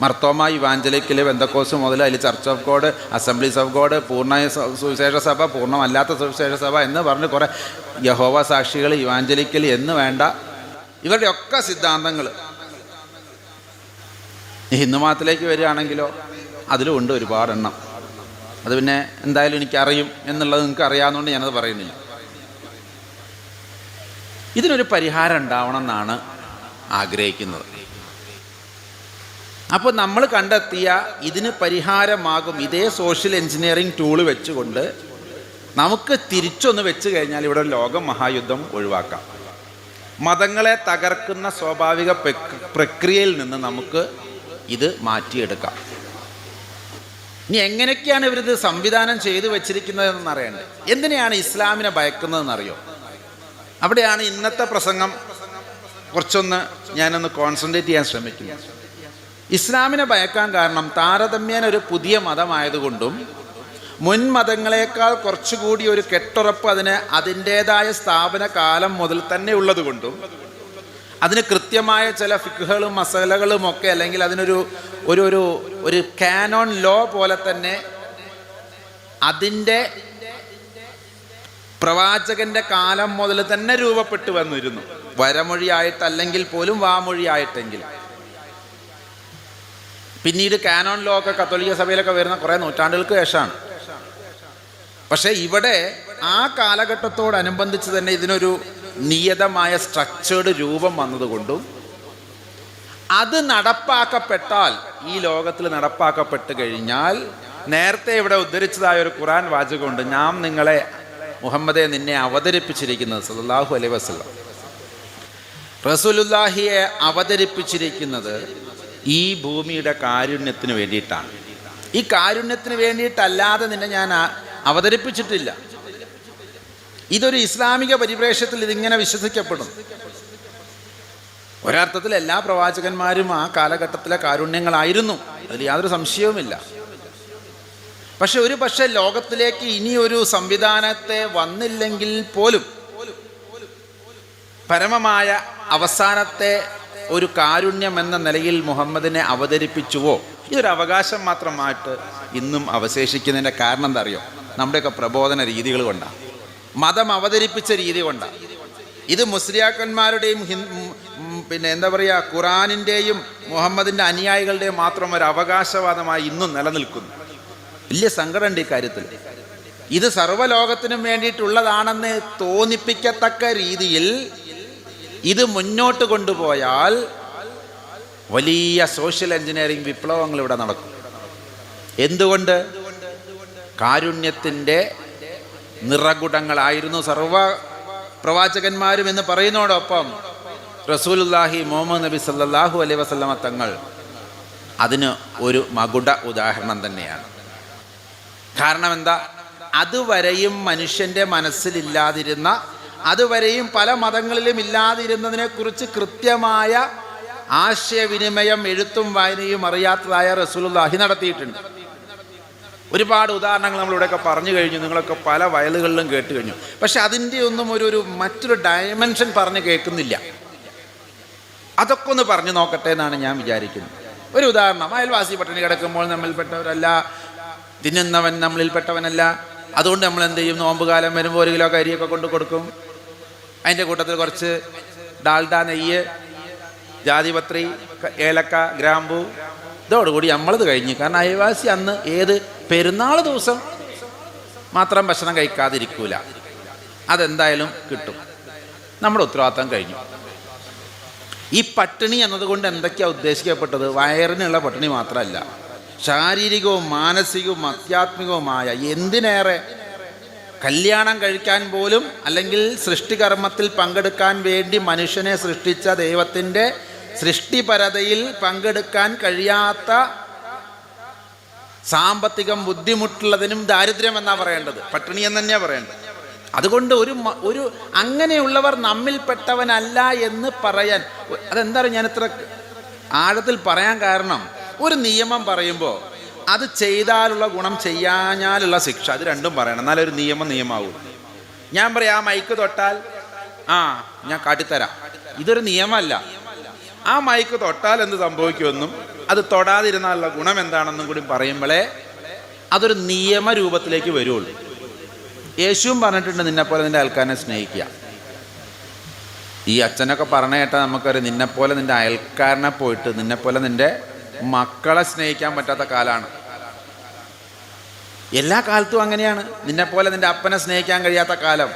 മർത്തോമ, ഇവാഞ്ചലിക്കൽ, ബെന്തക്കോസ് മുതൽ അതിൽ church of God, assemblies of God, പൂർണ്ണ സുവിശേഷ സഭ, പൂർണ്ണമല്ലാത്ത സുവിശേഷ സഭ എന്ന് പറഞ്ഞ് കുറേ യഹോവ സാക്ഷികൾ, ഇവാഞ്ചലിക്കൽ എന്ന് വേണ്ട ഇവരുടെ ഒക്കെ സിദ്ധാന്തങ്ങൾ. ഹിന്ദു മതത്തിലേക്ക് വരികയാണെങ്കിലോ അതിലും ഉണ്ട് ഒരുപാടെണ്ണം. അത് പിന്നെ എന്തായാലും എനിക്കറിയും എന്നുള്ളത് നിങ്ങൾക്ക് അറിയാവുന്നതുകൊണ്ട് ഞാനത് പറയുന്നില്ല. ഇതിനൊരു പരിഹാരം ഉണ്ടാവണം എന്നാണ് ആഗ്രഹിക്കുന്നത്. അപ്പോൾ നമ്മൾ കണ്ടെത്തിയ ഇതിന് പരിഹാരമാകും ഇതേ സോഷ്യൽ എഞ്ചിനീയറിംഗ് ടൂള് വെച്ചുകൊണ്ട് നമുക്ക് തിരിച്ചൊന്ന് വെച്ച് കഴിഞ്ഞാൽ ഇവിടെ ഒരു ലോക മഹായുദ്ധം ഒഴിവാക്കാം. മതങ്ങളെ തകർക്കുന്ന സ്വാഭാവിക പ്രക്രിയയിൽ നിന്ന് നമുക്ക് ഇത് മാറ്റിയെടുക്കാം. ഇനി എങ്ങനെയൊക്കെയാണ് ഇവരിത് സംവിധാനം ചെയ്തു വെച്ചിരിക്കുന്നതെന്ന് അറിയണ്ടേ? എന്തിനെയാണ് ഇസ്ലാമിനെ ഭയക്കുന്നതെന്നറിയോ? അവിടെയാണ് ഇന്നത്തെ പ്രസംഗം കുറച്ചൊന്ന് ഞാനൊന്ന് കോൺസെൻട്രേറ്റ് ചെയ്യാൻ ശ്രമിക്കുന്നു. ഇസ്ലാമിനെ ഭയക്കാൻ കാരണം താരതമ്യേന ഒരു പുതിയ മതമായതുകൊണ്ടും മുൻ മതങ്ങളെക്കാൾ കുറച്ചുകൂടി ഒരു കെട്ടുറപ്പ് അതിൻ്റേതായ സ്ഥാപന കാലം മുതൽ തന്നെ ഉള്ളതുകൊണ്ടും അതിന് കൃത്യമായ ചില ഫിഖ്ഹുകളും മസലകളും ഒക്കെ, അല്ലെങ്കിൽ അതിനൊരു ഒരു ഒരു ഒരു കാനോൺ ലോ പോലെ തന്നെ അതിൻ്റെ പ്രവാചകന്റെ കാലം മുതൽ തന്നെ രൂപപ്പെട്ടു വന്നിരുന്നു. വരമൊഴിയായിട്ടല്ലെങ്കിൽ പോലും വാമൊഴിയായിട്ടെങ്കിൽ. പിന്നീട് കാനോൺ ലോ ഒക്കെ കത്തോലിക്ക സഭയിലൊക്കെ വരുന്ന കുറേ നൂറ്റാണ്ടുകൾക്ക് ശേഷമാണ്. പക്ഷേ ഇവിടെ ആ കാലഘട്ടത്തോടനുബന്ധിച്ച് തന്നെ ഇതിനൊരു നിയതമായ സ്ട്രക്ചേർഡ് രൂപം വന്നതുകൊണ്ടും അത് നടപ്പാക്കപ്പെട്ടാൽ, ഈ ലോകത്തിൽ നടപ്പാക്കപ്പെട്ട് കഴിഞ്ഞാൽ, നേരത്തെ ഇവിടെ ഉദ്ധരിച്ചതായ ഒരു ഖുർആൻ വാചകമുണ്ട്: നാം നിങ്ങളെ, മുഹമ്മദെ, നിന്നെ അവതരിപ്പിച്ചിരിക്കുന്നത്, സല്ലല്ലാഹു അലൈഹി വസല്ലം, റസൂലുള്ളാഹിയെ അവതരിപ്പിച്ചിരിക്കുന്നത് ഈ ഭൂമിയുടെ കാരുണ്യത്തിന് വേണ്ടിയിട്ടാണ്. ഈ കാരുണ്യത്തിന് വേണ്ടിയിട്ടല്ലാതെ നിന്നെ ഞാൻ അവതരിപ്പിച്ചിട്ടില്ല. ഇതൊരു ഇസ്ലാമിക പരിപ്രേക്ഷ്യത്തിൽ ഇതിങ്ങനെ വിശ്വസിക്കപ്പെടും. ഒരർത്ഥത്തിൽ എല്ലാ പ്രവാചകന്മാരും ആ കാലഘട്ടത്തിലെ കാരുണ്യങ്ങളായിരുന്നു, അതിൽ യാതൊരു സംശയവുമില്ല. പക്ഷെ ലോകത്തിലേക്ക് ഇനി ഒരു സംവിധാനത്തെ വന്നില്ലെങ്കിൽ പോലും പരമമായ അവസാനത്തെ ഒരു കാരുണ്യം എന്ന നിലയിൽ മുഹമ്മദിനെ അവതരിപ്പിച്ചുവോ? ഇതൊരു അവകാശം മാത്രമായിട്ട് ഇന്നും അവശേഷിക്കുന്നതിൻ്റെ കാരണം എന്താ അറിയോ? നമ്മുടെയൊക്കെ പ്രബോധന രീതികൾ കൊണ്ടാണ്, മതം അവതരിപ്പിച്ച രീതി കൊണ്ടാണ്. ഇത് മുസ്ലിയാക്കന്മാരുടെയും പിന്നെ എന്താ പറയുക, ഖുറാനിൻ്റെയും മുഹമ്മദിൻ്റെ അനുയായികളുടെയും മാത്രം ഒരു അവകാശവാദമായി ഇന്നും നിലനിൽക്കുന്നു. വലിയ സങ്കടമുണ്ട് ഈ കാര്യത്തിൽ. ഇത് സർവ്വലോകത്തിനും വേണ്ടിയിട്ടുള്ളതാണെന്ന് തോന്നിപ്പിക്കത്തക്ക രീതിയിൽ ഇത് മുന്നോട്ട് കൊണ്ടുപോയാൽ വലിയ സോഷ്യൽ എഞ്ചിനീയറിംഗ് വിപ്ലവങ്ങൾ ഇവിടെ നടക്കും. എന്തുകൊണ്ട്? കാരുണ്യത്തിൻ്റെ നിറകുടങ്ങളായിരുന്നു സർവ പ്രവാചകന്മാരും എന്ന് പറയുന്നതോടൊപ്പം റസൂലുള്ളാഹി മുഹമ്മദ് നബി സല്ലല്ലാഹു അലൈഹി വസല്ലമ തങ്ങൾ അതിന് ഒരു മകുട ഉദാഹരണം തന്നെയാണ്. കാരണം എന്താ? അതുവരെയും മനുഷ്യൻ്റെ മനസ്സിലില്ലാതിരുന്ന, അതുവരെയും പല മതങ്ങളിലും ഇല്ലാതിരുന്നതിനെക്കുറിച്ച് കൃത്യമായ ആശയവിനിമയം, എഴുത്തും വായനയും അറിയാത്തതായ റസൂലുള്ളാഹി നടത്തിയിട്ടുണ്ട്. ഒരുപാട് ഉദാഹരണങ്ങൾ നമ്മളിവിടെയൊക്കെ പറഞ്ഞു കഴിഞ്ഞു, നിങ്ങളൊക്കെ പല വയലുകളിലും കേട്ട് കഴിഞ്ഞു. പക്ഷെ അതിൻ്റെ ഒന്നും ഒരു മറ്റൊരു ഡയമെൻഷൻ പറഞ്ഞ് കേൾക്കുന്നില്ല. അതൊക്കെ ഒന്ന് പറഞ്ഞു നോക്കട്ടെ എന്നാണ് ഞാൻ വിചാരിക്കുന്നത്. ഒരു ഉദാഹരണം: അയൽവാസി പട്ടിണി കിടക്കുമ്പോൾ നമ്മളിൽപ്പെട്ടവരല്ല, തിന്നുന്നവൻ നമ്മളിൽപ്പെട്ടവനല്ല. അതുകൊണ്ട് നമ്മൾ എന്ത് ചെയ്യും? നോമ്പുകാലം വരുമ്പോൾ 1 കിലോ കരിയൊക്കെ കൊണ്ട് കൊടുക്കും. അതിൻ്റെ കൂട്ടത്തിൽ കുറച്ച് ഡാൽഡ, നെയ്യ്, ജാതിപത്രി, ഏലക്ക, ഗ്രാമ്പു, ഇതോടുകൂടി നമ്മളത് കഴിഞ്ഞു. കാരണം അയൽവാസി അന്ന് ഏത് പെരുന്നാൾ ദിവസം മാത്രം ഭക്ഷണം കഴിക്കാതിരിക്കൂല, അതെന്തായാലും കിട്ടും. നമ്മുടെ ഉത്തരവാദിത്തം കഴിഞ്ഞു. ഈ പട്ടിണി എന്നതുകൊണ്ട് എന്തൊക്കെയാണ് ഉദ്ദേശിക്കപ്പെട്ടത്? വയറിനുള്ള പട്ടിണി മാത്രമല്ല, ശാരീരികവും മാനസികവും ആധ്യാത്മികവുമായ എന്തിനേറെ കല്യാണം കഴിക്കാൻ പോലും അല്ലെങ്കിൽ സൃഷ്ടികർമ്മത്തിൽ പങ്കെടുക്കാൻ വേണ്ടി മനുഷ്യനെ സൃഷ്ടിച്ച ദൈവത്തിൻ്റെ സൃഷ്ടിപരതയിൽ പങ്കെടുക്കാൻ കഴിയാത്ത സാമ്പത്തികം ബുദ്ധിമുട്ടുള്ളതിനും ദാരിദ്ര്യം എന്നാ പറയേണ്ടത്, പട്ടിണി എന്ന് തന്നെയാണ് പറയേണ്ടത്. അതുകൊണ്ട് ഒരു അങ്ങനെയുള്ളവർ നമ്മിൽപ്പെട്ടവനല്ല എന്ന് പറയാൻ, അതെന്താ പറയുക, ഞാൻ ഇത്ര ആഴത്തിൽ പറയാൻ കാരണം, ഒരു നിയമം പറയുമ്പോൾ അത് ചെയ്താലുള്ള ഗുണം, ചെയ്യാഞ്ഞാലുള്ള ശിക്ഷ, അത് രണ്ടും പറയണം, എന്നാലും ഒരു നിയമമാവും. ഞാൻ പറയാം ആ മൈക്ക് തൊട്ടാൽ ഞാൻ കാട്ടിത്തരാം, ഇതൊരു നിയമമല്ല. ആ മൈക്ക് തൊട്ടാൽ എന്ത് സംഭവിക്കുമെന്നും അത് തൊടാതിരുന്നാലുള്ള ഗുണം എന്താണെന്നും കൂടി പറയുമ്പോഴേ അതൊരു നിയമരൂപത്തിലേക്ക് വരുള്ളൂ. യേശുവും പറഞ്ഞിട്ടുണ്ട് നിന്നെപ്പോലെ നിൻ്റെ അയൽക്കാരനെ സ്നേഹിക്കുക. ഈ അച്ഛനൊക്കെ പറഞ്ഞ കേട്ടാൽ നമുക്കറിയാം, നിന്നെപ്പോലെ നിൻ്റെ അയൽക്കാരനെ പോയിട്ട് നിന്നെപ്പോലെ നിൻ്റെ മക്കളെ സ്നേഹിക്കാൻ പറ്റാത്ത കാലമാണ്. എല്ലാ കാലത്തും അങ്ങനെയാണ്. നിന്നെപ്പോലെ നിൻ്റെ അപ്പനെ സ്നേഹിക്കാൻ കഴിയാത്ത കാലം,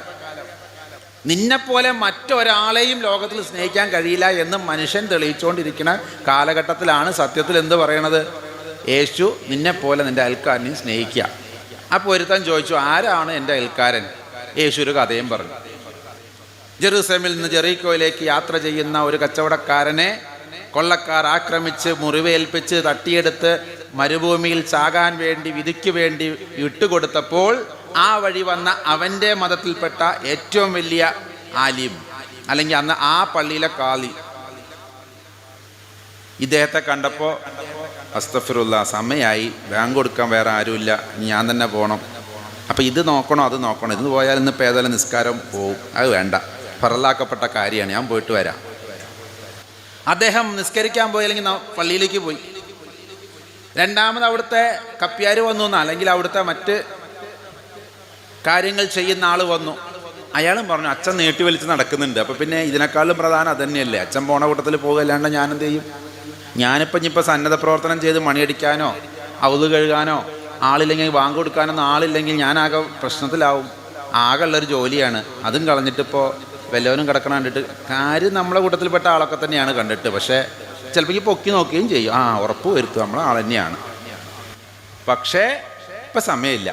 നിന്നെപ്പോലെ മറ്റൊരാളെയും ലോകത്തിൽ സ്നേഹിക്കാൻ കഴിയില്ല എന്ന് മനുഷ്യൻ തെളിയിച്ചുകൊണ്ടിരിക്കുന്ന കാലഘട്ടത്തിലാണ് സത്യത്തിൽ എന്ത് പറയണത്? യേശു നിന്നെപ്പോലെ നിൻ്റെ അയൽക്കാരനെയും സ്നേഹിക്കുക. അപ്പോൾ ഒരുത്തൻ ചോദിച്ചു, ആരാണ് എൻ്റെ അയൽക്കാരൻ? യേശു ഒരു കഥയും പറഞ്ഞു. ജെറൂസലേമിൽ നിന്ന് ജെറീക്കോയിലേക്ക് യാത്ര ചെയ്യുന്ന ഒരു കച്ചവടക്കാരനെ കൊള്ളക്കാർ ആക്രമിച്ച് മുറിവേൽപ്പിച്ച് തട്ടിയെടുത്ത് മരുഭൂമിയിൽ ചാകാൻ വേണ്ടി വിധിക്ക് വേണ്ടി വിട്ടുകൊടുത്തപ്പോൾ ആ വഴി വന്ന അവൻ്റെ മതത്തിൽപ്പെട്ട ഏറ്റവും വലിയ ആലിം, അല്ലെങ്കിൽ അന്ന് ആ പള്ളിയിലെ കാളി, ഇദ്ദേഹത്തെ കണ്ടപ്പോൾ അസ്തഫിറുള്ള, സമയമായി, ബാങ്ക് കൊടുക്കാൻ വേറെ ആരുമില്ല, ഞാൻ തന്നെ പോകണം. അപ്പം ഇത് നോക്കണോ അത് നോക്കണോ, ഇന്ന് പോയാൽ ഇന്നിപ്പോൾ ഏതായാലും നിസ്കാരം പോവും, അത് വേണ്ട, ഫറലാക്കപ്പെട്ട കാര്യമാണ്, ഞാൻ പോയിട്ട് വരാം. അദ്ദേഹം നിസ്കരിക്കാൻ പോയി, അല്ലെങ്കിൽ പള്ളിയിലേക്ക് പോയി. രണ്ടാമത് അവിടുത്തെ കപ്പ്യാർ വന്നു എന്നോ അല്ലെങ്കിൽ അവിടുത്തെ മറ്റ് കാര്യങ്ങൾ ചെയ്യുന്ന ആൾ വന്നു. അയാളും പറഞ്ഞു, അച്ഛൻ നീട്ടി വലിച്ച് നടക്കുന്നുണ്ട്, അപ്പോൾ പിന്നെ ഇതിനേക്കാളും പ്രധാനം അത് തന്നെയല്ലേ, അച്ഛൻ പോണ കൂട്ടത്തിൽ പോകുകയല്ലാണ്ട് ഞാനെന്ത് ചെയ്യും? ഞാനിപ്പോൾ സന്നദ്ധ പ്രവർത്തനം ചെയ്ത് മണിയടിക്കാനോ ഔദ് കഴുകാനോ ആളില്ലെങ്കിൽ ബാങ്ക് കൊടുക്കാനൊന്നും ആളില്ലെങ്കിൽ ഞാനാകെ പ്രശ്നത്തിലാവും. ആകെ ഉള്ളൊരു ജോലിയാണ്, അതും കളഞ്ഞിട്ടിപ്പോൾ വല്ലവനും കിടക്കണം കണ്ടിട്ട് കാര്യം നമ്മളെ കൂട്ടത്തിൽപ്പെട്ട ആളൊക്കെ തന്നെയാണ് കണ്ടിട്ട്, പക്ഷേ ചിലപ്പോൾ ഈ പൊക്കി നോക്കുകയും ചെയ്യും, ഉറപ്പ് വരുത്തും നമ്മളെ ആൾ തന്നെയാണ്. പക്ഷേ ഇപ്പം സമയമില്ല.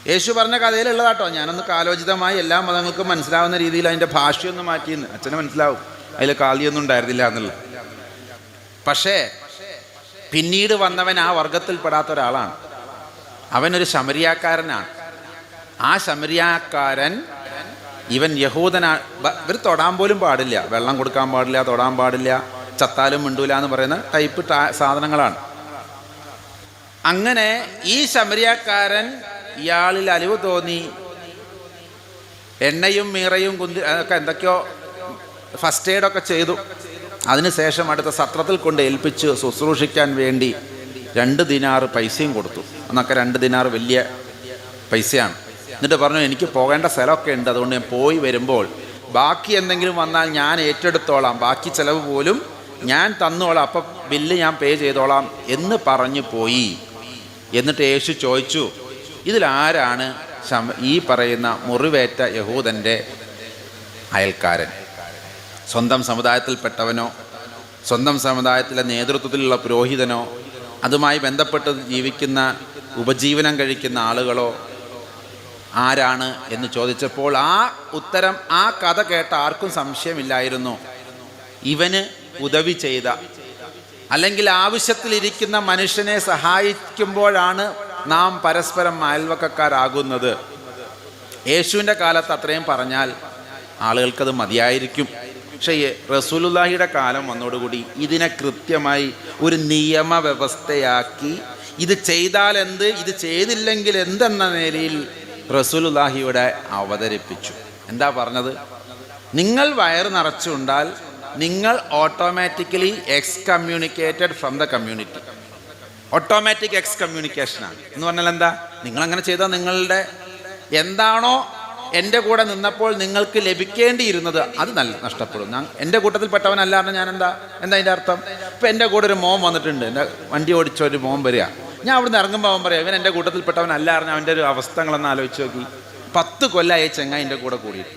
യേശു പറഞ്ഞ കഥയിലുള്ളതാട്ടോ, ഞാനൊന്ന് കാലോചിതമായി എല്ലാ മതങ്ങൾക്കും മനസ്സിലാവുന്ന രീതിയിൽ അതിൻ്റെ ഭാഷയൊന്ന് മാറ്റിയെന്ന്. അച്ഛന് മനസ്സിലാവും അതിൽ കാലിയൊന്നും ഉണ്ടായിരുന്നില്ല എന്നുള്ളത്. പക്ഷേ പിന്നീട് വന്നവൻ ആ വർഗത്തിൽപ്പെടാത്ത ഒരാളാണ്. അവനൊരു ശമരിയാക്കാരനാണ്. ആ ശമരിയാക്കാരൻ ഇവൻ യഹൂദനാണ്. ഇവർ തൊടാൻ പോലും പാടില്ല, വെള്ളം കൊടുക്കാൻ പാടില്ല, തൊടാൻ പാടില്ല, ചത്താലും മിണ്ടൂല എന്ന് പറയുന്ന ടൈപ്പ് സാധനങ്ങളാണ്. അങ്ങനെ ഈ ശമരിയാക്കാരൻ ഇയാളിൽ അലിവ് തോന്നി എണ്ണയും മീറയും ഒക്കെ എന്തൊക്കെയോ ഫസ്റ്റ് എയ്ഡൊക്കെ ചെയ്തു. അതിനുശേഷം അടുത്ത സത്രത്തിൽ കൊണ്ട് ഏൽപ്പിച്ച് ശുശ്രൂഷിക്കാൻ വേണ്ടി 2 ദിനാറ് പൈസയും കൊടുത്തു. എന്നൊക്കെ 2 ദിനാറ് വലിയ പൈസയാണ്. എന്നിട്ട് പറഞ്ഞു, എനിക്ക് പോകേണ്ട സ്ഥലമൊക്കെ ഉണ്ട്, അതുകൊണ്ട് ഞാൻ പോയി വരുമ്പോൾ ബാക്കി എന്തെങ്കിലും വന്നാൽ ഞാൻ ഏറ്റെടുത്തോളാം, ബാക്കി ചിലവ് പോലും ഞാൻ തന്നോളാം, അപ്പം ബില്ല് ഞാൻ പേ ചെയ്തോളാം എന്ന് പറഞ്ഞു പോയി. എന്നിട്ട് യേശു ചോദിച്ചു, ഇതിലാരാണ് ഈ പറയുന്ന മുറിവേറ്റ യഹൂദൻ്റെ അയൽക്കാരൻ? സ്വന്തം സമുദായത്തിൽപ്പെട്ടവനോ സ്വന്തം സമുദായത്തിലെ നേതൃത്വത്തിലുള്ള പുരോഹിതനോ അതുമായി ബന്ധപ്പെട്ട് ജീവിക്കുന്ന ഉപജീവനം കഴിക്കുന്ന ആളുകളോ ആരാണ് എന്ന് ചോദിച്ചപ്പോൾ ആ ഉത്തരം, ആ കഥ കേട്ട ആർക്കും സംശയമില്ലായിരുന്നു. ഇവന് ഉദവി ചെയ്ത അല്ലെങ്കിൽ ആവശ്യത്തിലിരിക്കുന്ന മനുഷ്യനെ സഹായിക്കുമ്പോഴാണ് നാം പരസ്പരം അയൽവക്കക്കാരാകുന്നത്. യേശുവിൻ്റെ കാലത്ത് അത്രയും പറഞ്ഞാൽ ആളുകൾക്കത് മതിയായിരിക്കും. പക്ഷേ റസൂലുള്ളാഹിയുടെ കാലം വന്നതോടുകൂടി ഇതിനെ കൃത്യമായി ഒരു നിയമവ്യവസ്ഥയാക്കി, ഇത് ചെയ്താൽ എന്ത്, ഇത് ചെയ്തില്ലെങ്കിൽ എന്തെന്ന നിലയിൽ റസൂലുള്ളാഹിയുടെ അവതരിപ്പിച്ചു. എന്താ പറഞ്ഞത്? നിങ്ങൾ വയറ് നിറച്ചുണ്ടാൽ നിങ്ങൾ automatically excommunicated from the community. Automatic എക്സ്കമ്മ്യൂണിക്കേഷനാണ് എന്ന് പറഞ്ഞാൽ എന്താ? നിങ്ങളങ്ങനെ ചെയ്താൽ നിങ്ങളുടെ എന്താണോ എൻ്റെ കൂടെ നിന്നപ്പോൾ നിങ്ങൾക്ക് ലഭിക്കേണ്ടിയിരുന്നത് അത് നഷ്ടപ്പെടും. എൻ്റെ കൂട്ടത്തിൽപ്പെട്ടവനല്ല പറഞ്ഞാൽ ഞാൻ എന്താ അതിൻ്റെ അർത്ഥം? ഇപ്പം എൻ്റെ കൂടെ ഒരു മോൻ വന്നിട്ടുണ്ട്, എൻ്റെ വണ്ടി ഓടിച്ച ഒരു മോൻ വരിക, ഞാൻ അവിടുന്ന് ഇറങ്ങുമ്പോൾ അവൻ പറയാം, ഇവൻ എൻ്റെ കൂട്ടത്തിൽപ്പെട്ടവനല്ല പറഞ്ഞാൽ അവൻ്റെ ഒരു അവസ്ഥകളൊന്ന് ആലോചിച്ച് നോക്കി. 10 കൊല്ലമായി ചെങ്ങായി എൻ്റെ കൂടെ കൂടിയിട്ട്.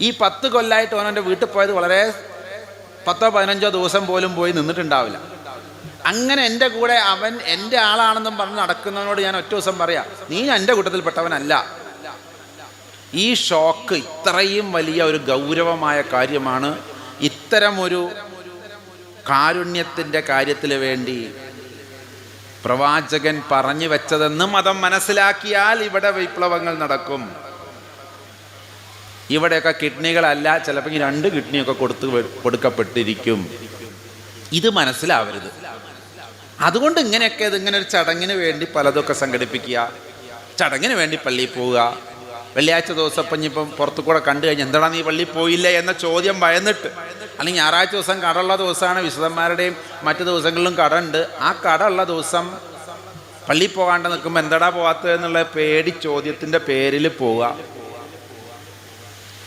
ഈ 10 കൊല്ലമായിട്ട് അവൻ എൻ്റെ വീട്ടിൽ പോയത് വളരെ 10-15 ദിവസം പോലും പോയി നിന്നിട്ടുണ്ടാവില്ല. അങ്ങനെ എൻ്റെ കൂടെ അവൻ എൻ്റെ ആളാണെന്നും പറഞ്ഞ് നടക്കുന്നവനോട് ഞാൻ ഒറ്റ ദിവസം പറയാം, നീ എൻ്റെ കൂട്ടത്തിൽപ്പെട്ടവനല്ല, ഈ ഷോക്ക് ഇത്രയും വലിയ ഒരു ഗൗരവമായ കാര്യമാണ്. ഇത്തരമൊരു കാരുണ്യത്തിൻ്റെ കാര്യത്തിൽ വേണ്ടി പ്രവാചകൻ പറഞ്ഞു വെച്ചതെന്ന് മതം മനസ്സിലാക്കിയാൽ ഇവിടെ വിപ്ലവങ്ങൾ നടക്കും. ഇവിടെയൊക്കെ കിഡ്നികളല്ല, ചിലപ്പോൾ 2 കിഡ്നിയൊക്കെ കൊടുക്കപ്പെട്ടിരിക്കും. ഇത് മനസ്സിലാവരുത്. അതുകൊണ്ട് ഇങ്ങനെയൊക്കെ ഇങ്ങനെ ഒരു ചടങ്ങിന് വേണ്ടി പലതൊക്കെ സംഘടിപ്പിക്കുക, ചടങ്ങിന് വേണ്ടി പള്ളിയിൽ പോവുക. വെള്ളിയാഴ്ച ദിവസം ഇപ്പം പുറത്തു കൂടെ കണ്ടു കഴിഞ്ഞാൽ എന്താടാ നീ പള്ളിയിൽ പോയില്ലേ എന്ന ചോദ്യം ഭയന്നിട്ട്, അല്ലെങ്കിൽ ഞായറാഴ്ച ദിവസം കടയുള്ള ദിവസമാണ്, വിശുദ്ധന്മാരുടെയും മറ്റു ദിവസങ്ങളിലും കട ഉണ്ട്, ആ കട ഉള്ള ദിവസം പള്ളിയിൽ പോകാണ്ട് നിൽക്കുമ്പോൾ എന്താടാ പോകാത്തത് എന്നുള്ള പേടി ചോദ്യത്തിൻ്റെ പേരിൽ പോവുക.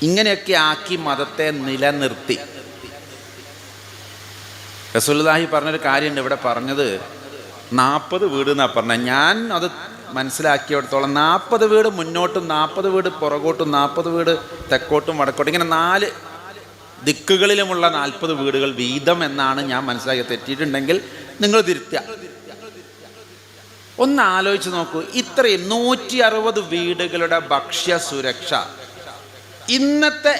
ഇങ്ങനെയൊക്കെ ആക്കി മതത്തെ നിലനിർത്തി. റസൂലുള്ളാഹി പറഞ്ഞൊരു കാര്യമുണ്ട് ഇവിടെ പറഞ്ഞത്, 40 വീട് എന്നാണ് പറഞ്ഞത്. ഞാൻ അത് മനസ്സിലാക്കിയിടത്തോളം 40 വീട് മുന്നോട്ടും 40 വീട് പുറകോട്ടും 40 വീട് തെക്കോട്ടും വടക്കോട്ടും, ഇങ്ങനെ 4 ദിക്കുകളിലുമുള്ള 40 വീടുകൾ വീതം എന്നാണ് ഞാൻ മനസ്സിലാക്കി. തെറ്റിയിട്ടുണ്ടെങ്കിൽ നിങ്ങൾ തിരുത്തുക. ഒന്ന് ആലോചിച്ച് നോക്കൂ, ഇത്രയും 160 വീടുകളുടെ ഭക്ഷ്യ സുരക്ഷ ഇന്നത്തെ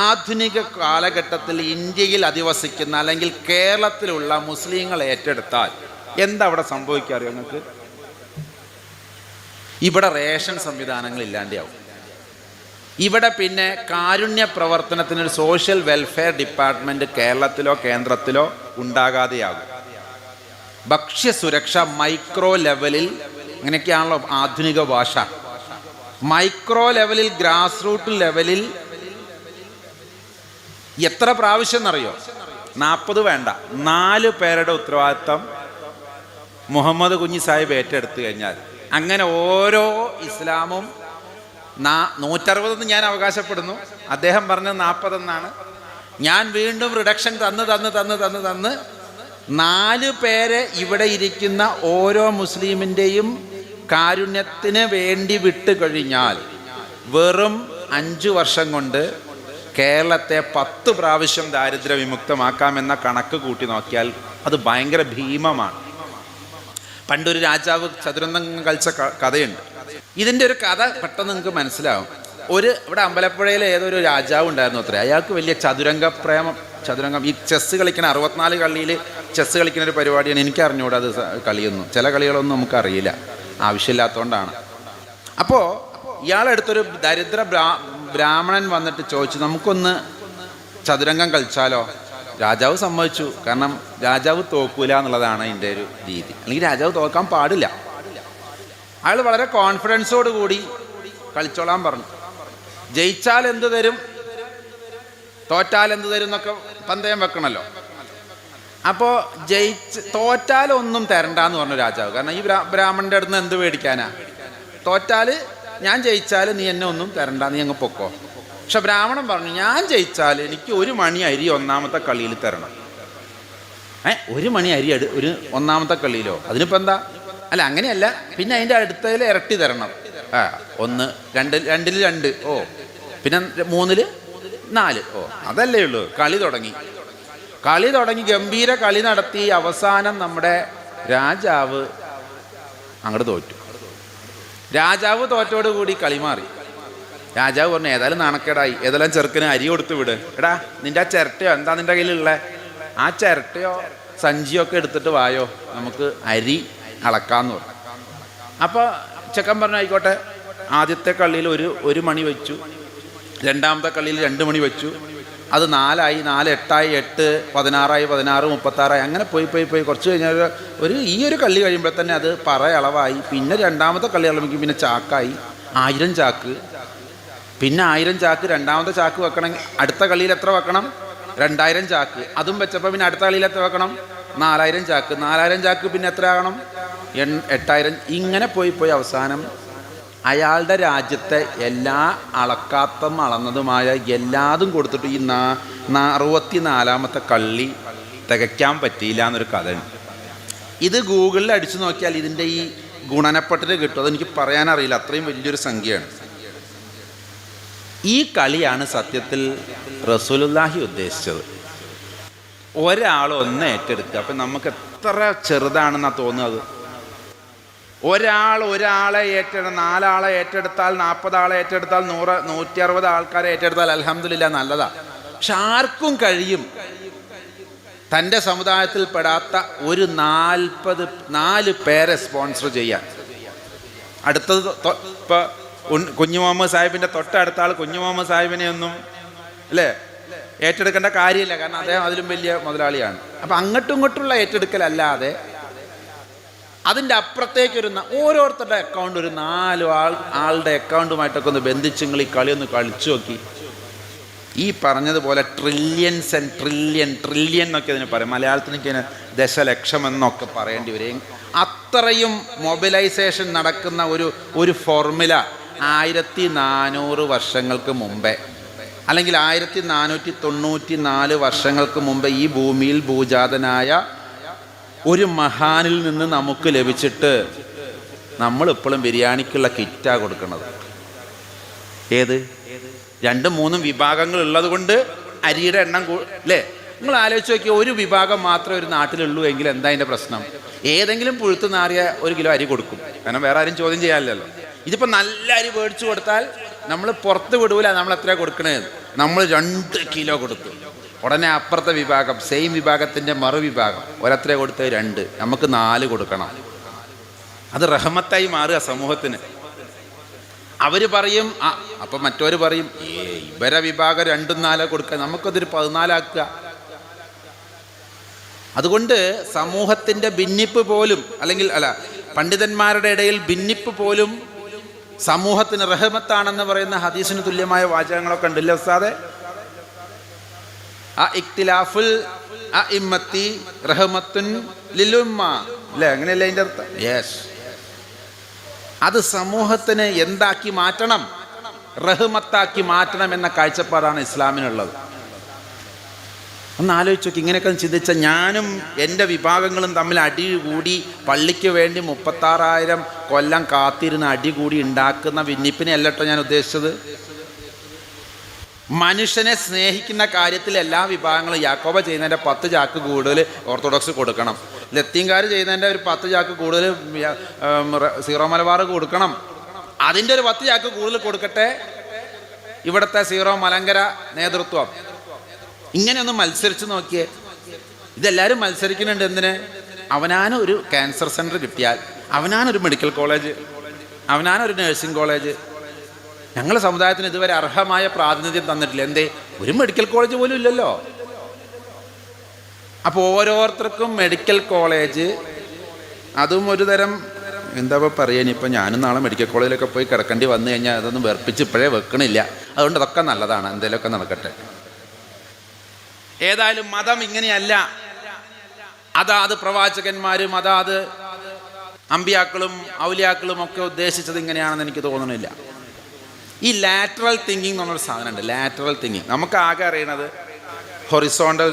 ആധുനിക കാലഘട്ടത്തിൽ ഇന്ത്യയിൽ അധിവസിക്കുന്ന അല്ലെങ്കിൽ കേരളത്തിലുള്ള മുസ്ലിങ്ങൾ ഏറ്റെടുത്താൽ എന്താ അവിടെ സംഭവിക്കുക അറിയോ നിങ്ങൾക്ക്? ഇവിടെ റേഷൻ സംവിധാനങ്ങൾ ഇല്ലാണ്ടാവും. ഇവിടെ പിന്നെ കാരുണ്യ പ്രവർത്തനത്തിനൊരു സോഷ്യൽ വെൽഫെയർ ഡിപ്പാർട്ട്മെൻറ്റ് കേരളത്തിലോ കേന്ദ്രത്തിലോ ഉണ്ടാകാതെയാകും. ഭക്ഷ്യസുരക്ഷ മൈക്രോ ലെവലിൽ, അങ്ങനെയൊക്കെയാണല്ലോ ആധുനിക ഭാഷ, മൈക്രോ ലെവലിൽ ഗ്രാസ് റൂട്ട് ലെവലിൽ എത്ര പ്രാവശ്യം എന്നറിയോ? 40 വേണ്ട, 4 പേരുടെ ഉത്തരവാദിത്തം മുഹമ്മദ് കുഞ്ഞി സാഹിബ് ഏറ്റെടുത്തു കഴിഞ്ഞാൽ, അങ്ങനെ ഓരോ ഇസ്ലാമും 160 ഞാൻ അവകാശപ്പെടുന്നു, അദ്ദേഹം പറഞ്ഞത് 40 എന്നാണ്. ഞാൻ വീണ്ടും റിഡക്ഷൻ തന്ന് 4 പേരെ ഇവിടെ ഇരിക്കുന്ന ഓരോ മുസ്ലിമിൻ്റെയും കാരുണ്യത്തിന് വേണ്ടി വിട്ട് കഴിഞ്ഞാൽ വെറും 5 വർഷം കൊണ്ട് കേരളത്തെ 10 പ്രാവശ്യം ദാരിദ്ര്യ വിമുക്തമാക്കാമെന്ന കണക്ക് കൂട്ടി നോക്കിയാൽ അത് ഭയങ്കര ഭീമമാണ്. പണ്ടൊരു രാജാവ് ചതുരംഗം കളിച്ച കഥയുണ്ട്. ഇതിൻ്റെ ഒരു കഥ പെട്ടെന്ന് നിങ്ങൾക്ക് മനസ്സിലാവും. ഇവിടെ അമ്പലപ്പുഴയിൽ ഏതൊരു രാജാവ് ഉണ്ടായിരുന്നു അത്രേ, അയാൾക്ക് വലിയ ചതുരംഗം ഈ ചെസ്സ് കളിക്കുന്ന 64 കളിയിൽ ചെസ്സ് കളിക്കുന്ന ഒരു പരിപാടിയാണ്. എനിക്ക് അറിഞ്ഞുകൂടാ അത് കളിയൊന്നും, ചില കളികളൊന്നും നമുക്കറിയില്ല, ആവശ്യമില്ലാത്തതുകൊണ്ടാണ്. അപ്പോൾ ഇയാളെടുത്തൊരു ദരിദ്ര ബ്രാഹ്മണൻ വന്നിട്ട് ചോദിച്ചു, നമുക്കൊന്ന് ചതുരംഗം കളിച്ചാലോ? രാജാവ് സമ്മതിച്ചു. കാരണം രാജാവ് തോക്കൂല എന്നുള്ളതാണ് അതിൻ്റെ ഒരു രീതി, അല്ലെങ്കിൽ രാജാവ് തോക്കാൻ പാടില്ല. അയാൾ വളരെ കോൺഫിഡൻസോട് കൂടി കളിച്ചോളാൻ പറഞ്ഞു. ജയിച്ചാൽ എന്ത് തരും, തോറ്റാൽ എന്ത് തരും എന്നൊക്കെ പന്തയം വെക്കണമല്ലോ. അപ്പോൾ തോറ്റാലൊന്നും തരണ്ടെന്ന് പറഞ്ഞു രാജാവ്. കാരണം ഈ ബ്രാഹ്മണൻ്റെ അടുത്ത് നിന്ന് എന്ത് മേടിക്കാനാ? തോറ്റാൽ, ഞാൻ ജയിച്ചാൽ നീ എന്നെ ഒന്നും തരണ്ട, നീ അങ്ങ് പൊക്കോ. പക്ഷെ ബ്രാഹ്മണൻ പറഞ്ഞു, ഞാൻ ജയിച്ചാൽ എനിക്ക് 1 മണി അരി ഒന്നാമത്തെ കളിയിൽ തരണം. 1 മണി അരി ഒരു ഒന്നാമത്തെ കളിയിലോ? അതിനിപ്പോൾ എന്താ? അല്ല അങ്ങനെയല്ല, പിന്നെ അതിൻ്റെ അടുത്തതിൽ ഇരട്ടി തരണം. 1, 2, 2, ഓ, പിന്നെ 3, 4, ഓ, അതല്ലേ ഉള്ളൂ. കളി തുടങ്ങി ഗംഭീര കളി നടത്തി. അവസാനം നമ്മുടെ രാജാവ് അങ്ങോട്ട് തോറ്റു. രാജാവ് തോറ്റോടുകൂടി കളി മാറി. രാജാവ് പറഞ്ഞു, ഏതായാലും നാണക്കേടായി, ഏതെല്ലാം ചെറുക്കന് അരി കൊടുത്ത് വിട്. എടാ നിൻ്റെ ആ ചിരട്ടയോ എന്താ നിൻ്റെ കയ്യിലുള്ള ആ ചിരട്ടയോ സഞ്ചിയോ ഒക്കെ എടുത്തിട്ട് വായോ, നമുക്ക് അരി അളക്കാമെന്ന് പറഞ്ഞു. അപ്പോൾ ചെക്കൻ പറഞ്ഞു ആയിക്കോട്ടെ. ആദ്യത്തെ കളിയിൽ 1 മണി വെച്ചു, രണ്ടാമത്തെ കളിയിൽ 2 മണി വെച്ചു, അത് 4 ആയി, 4, 8 ആയി, 8, 16 ആയി, 16, 36 ആയി, അങ്ങനെ പോയി കുറച്ച് കഴിഞ്ഞാൽ ഈ ഒരു കളി കഴിയുമ്പോൾ തന്നെ അത് അളവായി. പിന്നെ രണ്ടാമത്തെ കളി അളവെങ്കിൽ പിന്നെ ചാക്കായി, 1000 ചാക്ക്. പിന്നെ 1000 ചാക്ക്, രണ്ടാമത്തെ ചാക്ക് വെക്കണമെങ്കിൽ അടുത്ത കളിയിൽ എത്ര വെക്കണം? 2000 ചാക്ക്. അതും വെച്ചപ്പോൾ പിന്നെ അടുത്ത കളിയിൽ എത്ര വെക്കണം? 4000 ചാക്ക്. 4000 ചാക്ക് പിന്നെ എത്ര ആകണം? 8000. ഇങ്ങനെ പോയി അവസാനം അയാളുടെ രാജ്യത്തെ എല്ലാ അളന്നതുമായ എല്ലാതും കൊടുത്തിട്ട് ഈ 64ാമത്തെ കള്ളി തികയ്ക്കാൻ പറ്റിയില്ല എന്നൊരു കഥയുണ്ട്. ഇത് ഗൂഗിളിൽ അടിച്ചു നോക്കിയാൽ ഇതിൻ്റെ ഈ ഗുണനപ്പട്ടിൽ കിട്ടും. അതെനിക്ക് പറയാനറിയില്ല, അത്രയും വലിയൊരു സംഖ്യയാണ്. ഈ കളിയാണ് സത്യത്തിൽ റസൂലുള്ളാഹി ഉദ്ദേശിച്ചത്. ഒരാൾ ഒന്ന് ഏറ്റെടുക്കുക. അപ്പം നമുക്ക് എത്ര ചെറുതാണെന്നാണ് തോന്നുന്നത്. ഒരാളെ ഏറ്റെടുത്ത് 4 ആളെ ഏറ്റെടുത്താൽ 40 ആളെ ഏറ്റെടുത്താൽ 160 ആൾക്കാരെ ഏറ്റെടുത്താൽ അൽഹംദുലില്ലാ നല്ലതാ. പക്ഷെ ആർക്കും കഴിയും തൻ്റെ സമുദായത്തിൽ പെടാത്ത ഒരു 4 പേരെ സ്പോൺസർ ചെയ്യാൻ. അടുത്തത് ഇപ്പോൾ കുഞ്ഞു മുഹമ്മദ് സാഹിബിൻ്റെ തൊട്ടടുത്ത ആൾ കുഞ്ഞു മുഹമ്മദ് സാഹിബിനെ ഒന്നും അല്ലേ ഏറ്റെടുക്കേണ്ട കാര്യമില്ല, കാരണം അദ്ദേഹം അതിലും വലിയ മുതലാളിയാണ്. അപ്പം അങ്ങോട്ടും ഇങ്ങോട്ടുള്ള ഏറ്റെടുക്കലല്ലാതെ അതിൻ്റെ അപ്പുറത്തേക്കൊരു ഓരോരുത്തരുടെ അക്കൗണ്ട് ഒരു 4 ആളുടെ അക്കൗണ്ടുമായിട്ടൊക്കെ ഒന്ന് ബന്ധിച്ച് നിങ്ങൾ ഈ കളി ഒന്ന് കളിച്ചു നോക്കി. ഈ പറഞ്ഞതുപോലെ ട്രില്യൻസ് ആൻഡ് ട്രില്യൻ എന്നൊക്കെ അതിന് പറയും. മലയാളത്തിനൊക്കെ അതിന് ദശലക്ഷം എന്നൊക്കെ പറയേണ്ടി വരും. അത്രയും മൊബിലൈസേഷൻ നടക്കുന്ന ഒരു ഫോർമുല 1400 വർഷങ്ങൾക്ക് മുമ്പേ, അല്ലെങ്കിൽ 1494 വർഷങ്ങൾക്ക് മുമ്പേ ഈ ഭൂമിയിൽ ഭൂജാതനായ ഒരു മഹാനിൽ നിന്ന് നമുക്ക് ലഭിച്ചിട്ട് നമ്മളിപ്പോഴും ബിരിയാണിക്കുള്ള കിറ്റാ കൊടുക്കുന്നത്. ഏത് 2-3 വിഭാഗങ്ങൾ ഉള്ളത് കൊണ്ട് അരിയുടെ എണ്ണം അല്ലേ? നിങ്ങൾ ആലോചിച്ച് നോക്കിയ ഒരു വിഭാഗം മാത്രമേ ഒരു നാട്ടിലുള്ളൂ എങ്കിൽ എന്താ അതിൻ്റെ പ്രശ്നം? ഏതെങ്കിലും പുഴുത്ത് നാറിയ 1 കിലോ അരി കൊടുക്കും, കാരണം വേറെ ആരും ചോദ്യം ചെയ്യാനില്ലല്ലോ. ഇതിപ്പോൾ നല്ല അരി മേടിച്ചു കൊടുത്താൽ നമ്മൾ പുറത്ത് വിടൂല, നമ്മൾ എത്ര കൊടുക്കണേന്ന്. നമ്മൾ 2 കിലോ കൊടുത്തു, ഉടനെ അപ്പുറത്തെ വിഭാഗം സെയിം വിഭാഗത്തിൻ്റെ മറുവിഭാഗം ഒരത്ര കൊടുത്ത് 2, നമുക്ക് 4 കൊടുക്കണം. അത് റഹ്മത്തായി മാറുക സമൂഹത്തിന്. അവർ പറയും അപ്പം മറ്റവർ പറയും ഇവരെ വിഭാഗം 2ഉം 4 കൊടുക്കുക, നമുക്കതൊരു 14 ആക്കുക. അതുകൊണ്ട് സമൂഹത്തിൻ്റെ ഭിന്നിപ്പ് പോലും, അല്ലെങ്കിൽ പണ്ഡിതന്മാരുടെ ഇടയിൽ ഭിന്നിപ്പ് പോലും സമൂഹത്തിന് റഹ്മത്താണെന്ന് പറയുന്ന ഹദീസിന് തുല്യമായ വാചകങ്ങളൊക്കെ ഉണ്ടല്ലോ ഉസ്താദെ. ഇഖ്തിലാഫുൽ അഇമ്മത്തി റഹ്മത്തുൻ ലിലുമ്മ അല്ലേ? അങ്ങനെയല്ലേ അതിൻ്റെ അർത്ഥം? യെസ്. അത് സമൂഹത്തിന് എന്താക്കി മാറ്റണം? റഹ്മത്താക്കി മാറ്റണം എന്ന കാഴ്ചപ്പാടാണ് ഇസ്ലാമിനുള്ളത്. ഒന്ന് ആലോചിച്ച് നോക്കി. ഇങ്ങനെയൊക്കെ ചിന്തിച്ച ഞാനും എൻ്റെ വിഭാഗങ്ങളും തമ്മിൽ അടി കൂടി പള്ളിക്ക് വേണ്ടി 36,000 കൊല്ലം കാത്തിരുന്ന് അടി കൂടി ഉണ്ടാക്കുന്ന ഭിന്നിപ്പിനെ അല്ലട്ടോ ഞാൻ ഉദ്ദേശിച്ചത്. മനുഷ്യനെ സ്നേഹിക്കുന്ന കാര്യത്തിൽ എല്ലാ വിഭാഗങ്ങളും യാക്കോബ ചെയ്യുന്നതിൻ്റെ 10 ചാക്ക് കൂടുതൽ ഓർത്തഡോക്സ് കൊടുക്കണം, ലത്തീൻകാർ ചെയ്യുന്നതിൻ്റെ ഒരു 10 ചാക്ക് കൂടുതൽ സീറോ മലബാർ കൊടുക്കണം, അതിൻ്റെ ഒരു 10 ചാക്ക് കൂടുതൽ കൊടുക്കട്ടെ ഇവിടുത്തെ സീറോ മലങ്കര നേതൃത്വം. ഇങ്ങനെയൊന്ന് മത്സരിച്ച് നോക്കിയേ. ഇതെല്ലാവരും മത്സരിക്കുന്നുണ്ട് എന്തിന്? അവനാനൊരു ക്യാൻസർ സെൻറ്റർ കിട്ടിയാൽ, അവനാനൊരു മെഡിക്കൽ കോളേജ്, അവനാനൊരു നഴ്സിംഗ് കോളേജ്. ഞങ്ങളുടെ സമുദായത്തിന് ഇതുവരെ അർഹമായ പ്രാതിനിധ്യം തന്നിട്ടില്ല. എന്തേ? ഒരു മെഡിക്കൽ കോളേജ് പോലും ഇല്ലല്ലോ. അപ്പോൾ ഓരോരുത്തർക്കും മെഡിക്കൽ കോളേജ്, അതും ഒരു തരം എന്താ പറയുക, ഇപ്പം ഞാനും നാളെ മെഡിക്കൽ കോളേജിലൊക്കെ പോയി കിടക്കേണ്ടി വന്നു കഴിഞ്ഞാൽ അതൊന്നും വെറുപ്പിച്ച് ഇപ്പോഴേ വെക്കണില്ല. അതുകൊണ്ട് അതൊക്കെ നല്ലതാണ്, എന്തെങ്കിലുമൊക്കെ നടക്കട്ടെ. ഏതായാലും മതം ഇങ്ങനെയല്ല. അതാത് പ്രവാചകന്മാരും അതാത് അമ്പിയാക്കളും ഔലിയാക്കളും ഒക്കെ ഉദ്ദേശിച്ചത് ഇങ്ങനെയാണെന്ന് എനിക്ക് തോന്നുന്നില്ല. ഈ ലാറ്ററൽ തിങ്കിങ് എന്ന് പറഞ്ഞൊരു സാധനമുണ്ട്. ലാറ്ററൽ തിങ്കിങ് നമുക്ക് ആകെ അറിയണത് horizontal,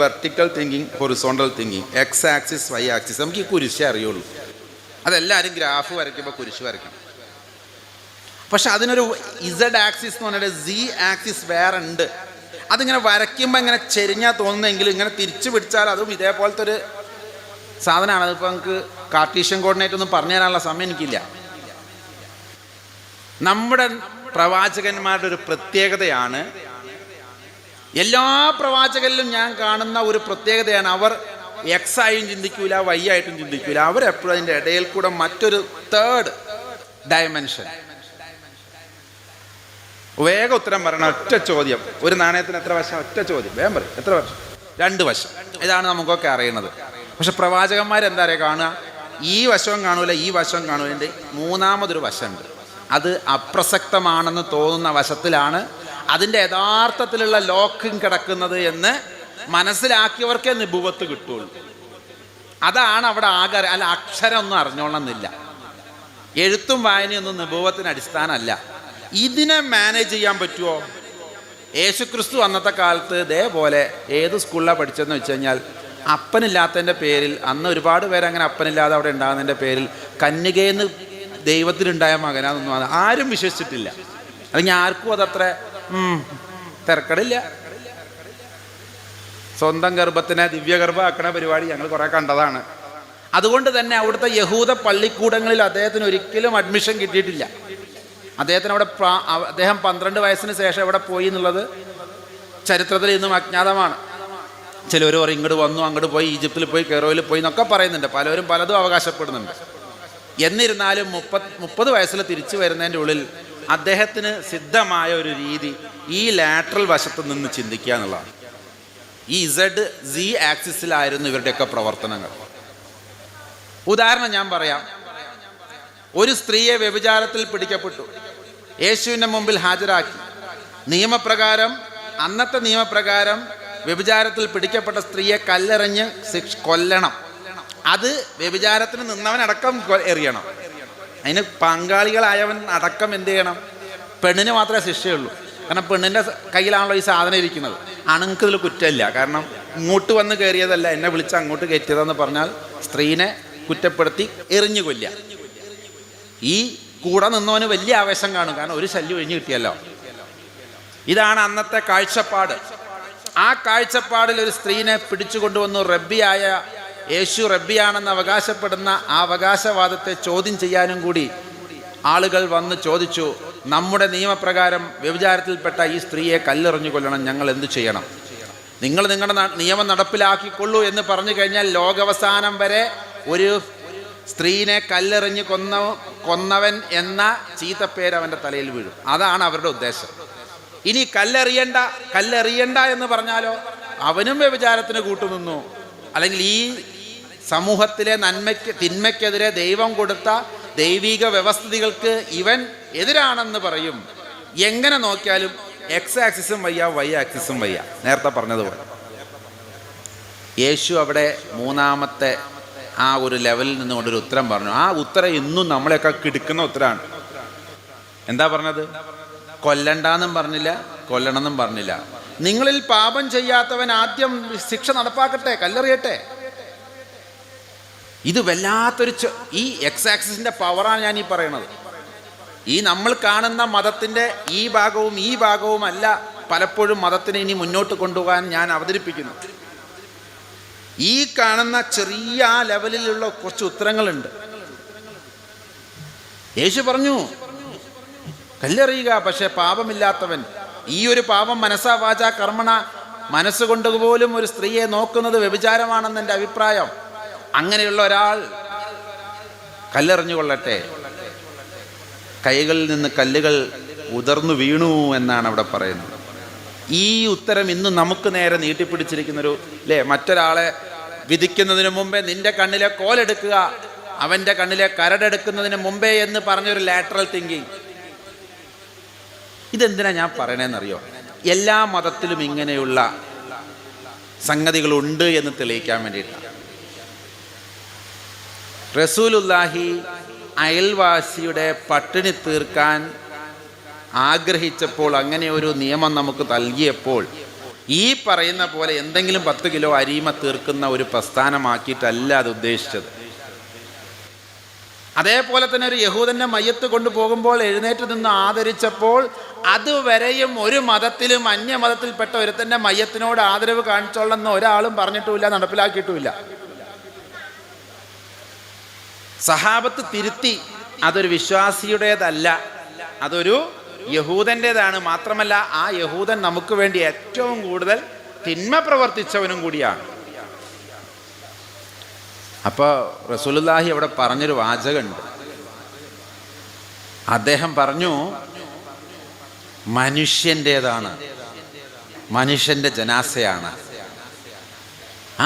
vertical thinking, horizontal thinking, X axis, Y axis. നമുക്ക് ഈ കുരിശേ അറിയുള്ളൂ. അതെല്ലാവരും ഗ്രാഫ് വരയ്ക്കുമ്പോൾ കുരിശ് വരയ്ക്കണം. പക്ഷെ അതിനൊരു ഇസഡ് ആക്സിസ് എന്ന് പറഞ്ഞിട്ട് സി ആക്സിസ് വേറെ ഉണ്ട്. അതിങ്ങനെ വരയ്ക്കുമ്പോൾ ഇങ്ങനെ ചെരിഞ്ഞാൽ തോന്നുന്നെങ്കിലും ഇങ്ങനെ തിരിച്ചു പിടിച്ചാൽ അതും ഇതേപോലത്തെ ഒരു സാധനമാണ്. അതിപ്പോൾ നമുക്ക് കാർട്ടീഷ്യൻ കോർഡിനേറ്റ് ഒന്നും പറഞ്ഞു തരാനുള്ള സമയം എനിക്കില്ല. നമ്മുടെ പ്രവാചകന്മാരുടെ ഒരു പ്രത്യേകതയാണ്, എല്ലാ പ്രവാചകരിലും ഞാൻ കാണുന്ന ഒരു പ്രത്യേകതയാണ്, അവർ എക്സ് ആയും ചിന്തിക്കൂല, വൈ ആയിട്ടും ചിന്തിക്കൂല. അവരെപ്പോഴും അതിൻ്റെ ഇടയിൽ കൂടെ മറ്റൊരു 3rd ഡയമെൻഷൻ. വേഗം ഉത്തരം പറയണം. ഒറ്റ ചോദ്യം. ഒരു നാണയത്തിന് എത്ര വശം? ഒറ്റ ചോദ്യം. വേഗം പറയും. എത്ര വശം? 2 വശം. ഇതാണ് നമുക്കൊക്കെ അറിയുന്നത്. പക്ഷെ പ്രവാചകന്മാരെന്താ പറയുക? കാണുക, ഈ വശവും കാണൂല, ഈ വശവും കാണൂല. എൻ്റെ 3ാമതൊരു വശമുണ്ട്. അത് അപ്രസക്തമാണെന്ന് തോന്നുന്ന വശത്തിലാണ് അതിൻ്റെ യഥാർത്ഥത്തിലുള്ള ലോക്കിങ് കിടക്കുന്നത് എന്ന് മനസ്സിലാക്കിയവർക്കേ നിബുവത്ത് കിട്ടുള്ളൂ. അതാണ് അവിടെ ആകെ. അല്ല, അക്ഷരം ഒന്നും അറിഞ്ഞോളണമെന്നില്ല, എഴുത്തും വായനയൊന്നും നിബുവത്തിന് അടിസ്ഥാനമല്ല. ഇതിനെ മാനേജ് ചെയ്യാൻ പറ്റുമോ? യേശുക്രിസ്തു അന്നത്തെ കാലത്ത് ഇതേപോലെ ഏത് സ്കൂളിലാണ് പഠിച്ചതെന്ന് വെച്ച് കഴിഞ്ഞാൽ, അപ്പനില്ലാത്തതിൻ്റെ പേരിൽ, അന്ന് ഒരുപാട് പേര് അങ്ങനെ അപ്പനില്ലാതെ അവിടെ ഉണ്ടാകുന്നതിൻ്റെ പേരിൽ കന്യകയെന്ന് ദൈവത്തിലുണ്ടായ മകനാണെന്നൊന്നും ആരും വിശ്വസിച്ചിട്ടില്ല. അല്ലെങ്കിൽ ആർക്കും അതത്ര തിരക്കടില്ല. സ്വന്തം ഗർഭത്തിനെ ദിവ്യഗർഭമാക്കണ പരിപാടി ഞങ്ങൾ കുറേ കണ്ടതാണ്. അതുകൊണ്ട് തന്നെ അവിടുത്തെ യഹൂദ പള്ളിക്കൂടങ്ങളിൽ അദ്ദേഹത്തിന് ഒരിക്കലും അഡ്മിഷൻ കിട്ടിയിട്ടില്ല. അദ്ദേഹത്തിന് അവിടെ അദ്ദേഹം 12 വയസ്സിന് ശേഷം എവിടെ പോയി എന്നുള്ളത് ചരിത്രത്തിൽ ഇന്നും അജ്ഞാതമാണ്. ചിലവർ പറയും ഇങ്ങോട്ട് വന്നു, അങ്ങോട്ട് പോയി, ഈജിപ്തിൽ പോയി, കെയ്റോയിൽ പോയി എന്നൊക്കെ പറയുന്നുണ്ട്. പലരും പലതും അവകാശപ്പെടുന്നുണ്ട്. എന്നിരുന്നാലും 30 വയസ്സിൽ തിരിച്ചു വരുന്നതിൻ്റെ ഉള്ളിൽ അദ്ദേഹത്തിന് സിദ്ധമായ ഒരു രീതി ഈ ലാറ്ററൽ വശത്ത് നിന്ന് ചിന്തിക്കുക എന്നുള്ളതാണ്. ഈ Z ആക്സിസിലായിരുന്നു ഇവരുടെയൊക്കെ പ്രവർത്തനങ്ങൾ. ഉദാഹരണം ഞാൻ പറയാം. ഒരു സ്ത്രീയെ വ്യഭിചാരത്തിൽ പിടിക്കപ്പെട്ടു, യേശുവിൻ്റെ മുമ്പിൽ ഹാജരാക്കി. അന്നത്തെ നിയമപ്രകാരം വ്യഭിചാരത്തിൽ പിടിക്കപ്പെട്ട സ്ത്രീയെ കല്ലെറിഞ്ഞ് കൊല്ലണം. അത് വ്യഭിചാരത്തിന് നിന്നവനടക്കം എറിയണം. അതിന് പങ്കാളികളായവൻ അടക്കം എന്ത് ചെയ്യണം? പെണ്ണിന് മാത്രമേ ശിക്ഷയുള്ളൂ. കാരണം പെണ്ണിൻ്റെ കയ്യിലാണല്ലോ ഈ സാധനം ഇരിക്കുന്നത്. ആണുങ്ങൾക്ക് ഇതിൽ കുറ്റമില്ല. കാരണം ഇങ്ങോട്ട് വന്ന് കയറിയതല്ല, എന്നെ വിളിച്ച് അങ്ങോട്ട് കയറ്റിയതെന്ന് പറഞ്ഞാൽ സ്ത്രീനെ കുറ്റപ്പെടുത്തി എറിഞ്ഞു കൊല്ലുക. ഈ കൂടെ നിന്നവന് വലിയ ആവേശം കാണും, കാരണം ഒരു ശല്യം ഒഴിഞ്ഞു കിട്ടിയല്ലോ. ഇതാണ് അന്നത്തെ കാഴ്ചപ്പാട്. ആ കാഴ്ചപ്പാടിൽ ഒരു സ്ത്രീനെ പിടിച്ചു കൊണ്ടുവന്നു. റബ്ബിയായ യേശു റബ്ബിയാണെന്ന് അവകാശപ്പെടുന്ന ആ അവകാശവാദത്തെ ചോദ്യം ചെയ്യാനും കൂടി ആളുകൾ വന്ന് ചോദിച്ചു, നമ്മുടെ നിയമപ്രകാരം വ്യഭിചാരത്തിൽപ്പെട്ട ഈ സ്ത്രീയെ കല്ലെറിഞ്ഞു കൊല്ലണം, ഞങ്ങൾ എന്തു ചെയ്യണം? നിങ്ങൾ നിങ്ങളുടെ നിയമം നടപ്പിലാക്കിക്കൊള്ളൂ എന്ന് പറഞ്ഞു കഴിഞ്ഞാൽ ലോകാവസാനം വരെ ഒരു സ്ത്രീനെ കല്ലെറിഞ്ഞ് കൊന്നവൻ എന്ന ചീത്തപ്പേര് അവൻ്റെ തലയിൽ വീഴും. അതാണ് അവരുടെ ഉദ്ദേശം. ഇനി കല്ലെറിയണ്ട എന്ന് പറഞ്ഞാലോ അവനും വ്യഭിചാരത്തിന് കൂട്ടുനിന്നു. അല്ലെങ്കിൽ ഈ സമൂഹത്തിലെ തിന്മയ്ക്കെതിരെ ദൈവം കൊടുത്ത ദൈവിക വ്യവസ്ഥിതികൾക്ക് ഇവൻ എതിരാണെന്ന് പറയും. എങ്ങനെ നോക്കിയാലും X ആക്സിസും വയ്യ, Y ആക്സിസും വയ്യ. നേരത്തെ പറഞ്ഞതുപോലെ യേശു അവിടെ മൂന്നാമത്തെ ആ ഒരു ലെവലിൽ നിന്നുകൊണ്ടൊരു ഉത്തരം പറഞ്ഞു. ആ ഉത്തരം ഇന്നും നമ്മളെയൊക്കെ കിടക്കുന്ന ഉത്തരമാണ്. എന്താ പറഞ്ഞത്? കൊല്ലണ്ടെന്നും പറഞ്ഞില്ല, കൊല്ലണമെന്നും പറഞ്ഞില്ല. നിങ്ങളിൽ പാപം ചെയ്യാത്തവൻ ആദ്യം ശിക്ഷ നടപ്പാക്കട്ടെ, കല്ലെറിയട്ടെ. ഇത് വല്ലാത്തൊരു ഈ X ആക്സിസിന്റെ പവറാണ് ഞാൻ ഈ പറയുന്നത്. ഈ നമ്മൾ കാണുന്ന മതത്തിൻ്റെ ഈ ഭാഗവും അല്ല പലപ്പോഴും മതത്തിനെ ഇനി മുന്നോട്ട് കൊണ്ടുപോകാൻ ഞാൻ അവതരിപ്പിക്കുന്നു. ഈ കാണുന്ന ചെറിയ ആ ലെവലിലുള്ള കുറച്ച് ഉത്തരങ്ങളുണ്ട്. യേശു പറഞ്ഞു കല്ലെറിയുക, പക്ഷെ പാപമില്ലാത്തവൻ, ഈ ഒരു പാപം മനസ്സാ വാചാ കർമ്മണ, മനസ്സുകൊണ്ട് പോലും ഒരു സ്ത്രീയെ നോക്കുന്നത് വ്യഭിചാരമാണെന്ന് എൻ്റെ അഭിപ്രായം. അങ്ങനെയുള്ള ഒരാൾ കല്ലെറിഞ്ഞുകൊള്ളട്ടെ. കൈകളിൽ നിന്ന് കല്ലുകൾ ഉതിർന്നു വീണു എന്നാണ് അവിടെ പറയുന്നത്. ഈ ഉത്തരം ഇന്ന് നമുക്ക് നേരെ നീട്ടിപ്പിടിച്ചിരിക്കുന്നൊരു മറ്റൊരാളെ വിധിക്കുന്നതിന് മുമ്പേ നിന്റെ കണ്ണിലെ കോലെടുക്കുക, അവൻ്റെ കണ്ണിലെ കരടെടുക്കുന്നതിന് മുമ്പേ എന്ന് പറഞ്ഞൊരു ലാറ്ററൽ തിങ്കിങ്. ഇതെന്തിനാ ഞാൻ പറയണേന്നറിയോ? എല്ലാ മതത്തിലും ഇങ്ങനെയുള്ള സംഗതികളുണ്ട് എന്ന് തെളിയിക്കാൻ വേണ്ടിയിട്ടാണ്. റസൂലുള്ളാഹി അയൽവാസിയുടെ പട്ടിണി തീർക്കാൻ ആഗ്രഹിച്ചപ്പോൾ, അങ്ങനെ ഒരു നിയമം നമുക്ക് നൽകിയപ്പോൾ, ഈ പറയുന്ന പോലെ എന്തെങ്കിലും 10 കിലോ അരിമ തീർക്കുന്ന ഒരു പ്രസ്ഥാനമാക്കിയിട്ടല്ല അത് ഉദ്ദേശിച്ചത്. അതേപോലെ തന്നെ ഒരു യഹൂദൻ്റെ മയ്യത്ത് കൊണ്ടുപോകുമ്പോൾ എഴുന്നേറ്റ് നിന്ന് ആദരിച്ചപ്പോൾ അതുവരെയും ഒരു മതത്തിലും അന്യമതത്തിൽപ്പെട്ട ഒരുത്തൻ്റെ മയ്യത്തിനോട് ആദരവ് കാണിച്ചോളെന്ന് ഒരാളും പറഞ്ഞിട്ടുമില്ല, നടപ്പിലാക്കിയിട്ടുമില്ല. സഹാബത്ത് തിരുത്തി, അതൊരു വിശ്വാസിയുടേതല്ല, അതൊരു യഹൂദൻ്റേതാണ്. മാത്രമല്ല ആ യഹൂദൻ നമുക്ക് വേണ്ടി ഏറ്റവും കൂടുതൽ തിന്മ പ്രവർത്തിച്ചവനും കൂടിയാണ്. അപ്പോൾ റസൂലുള്ളാഹി അവിടെ പറഞ്ഞൊരു വാചകമുണ്ട്. അദ്ദേഹം പറഞ്ഞു, മനുഷ്യൻ്റേതാണ്, മനുഷ്യൻ്റെ ജനാസയാണ്.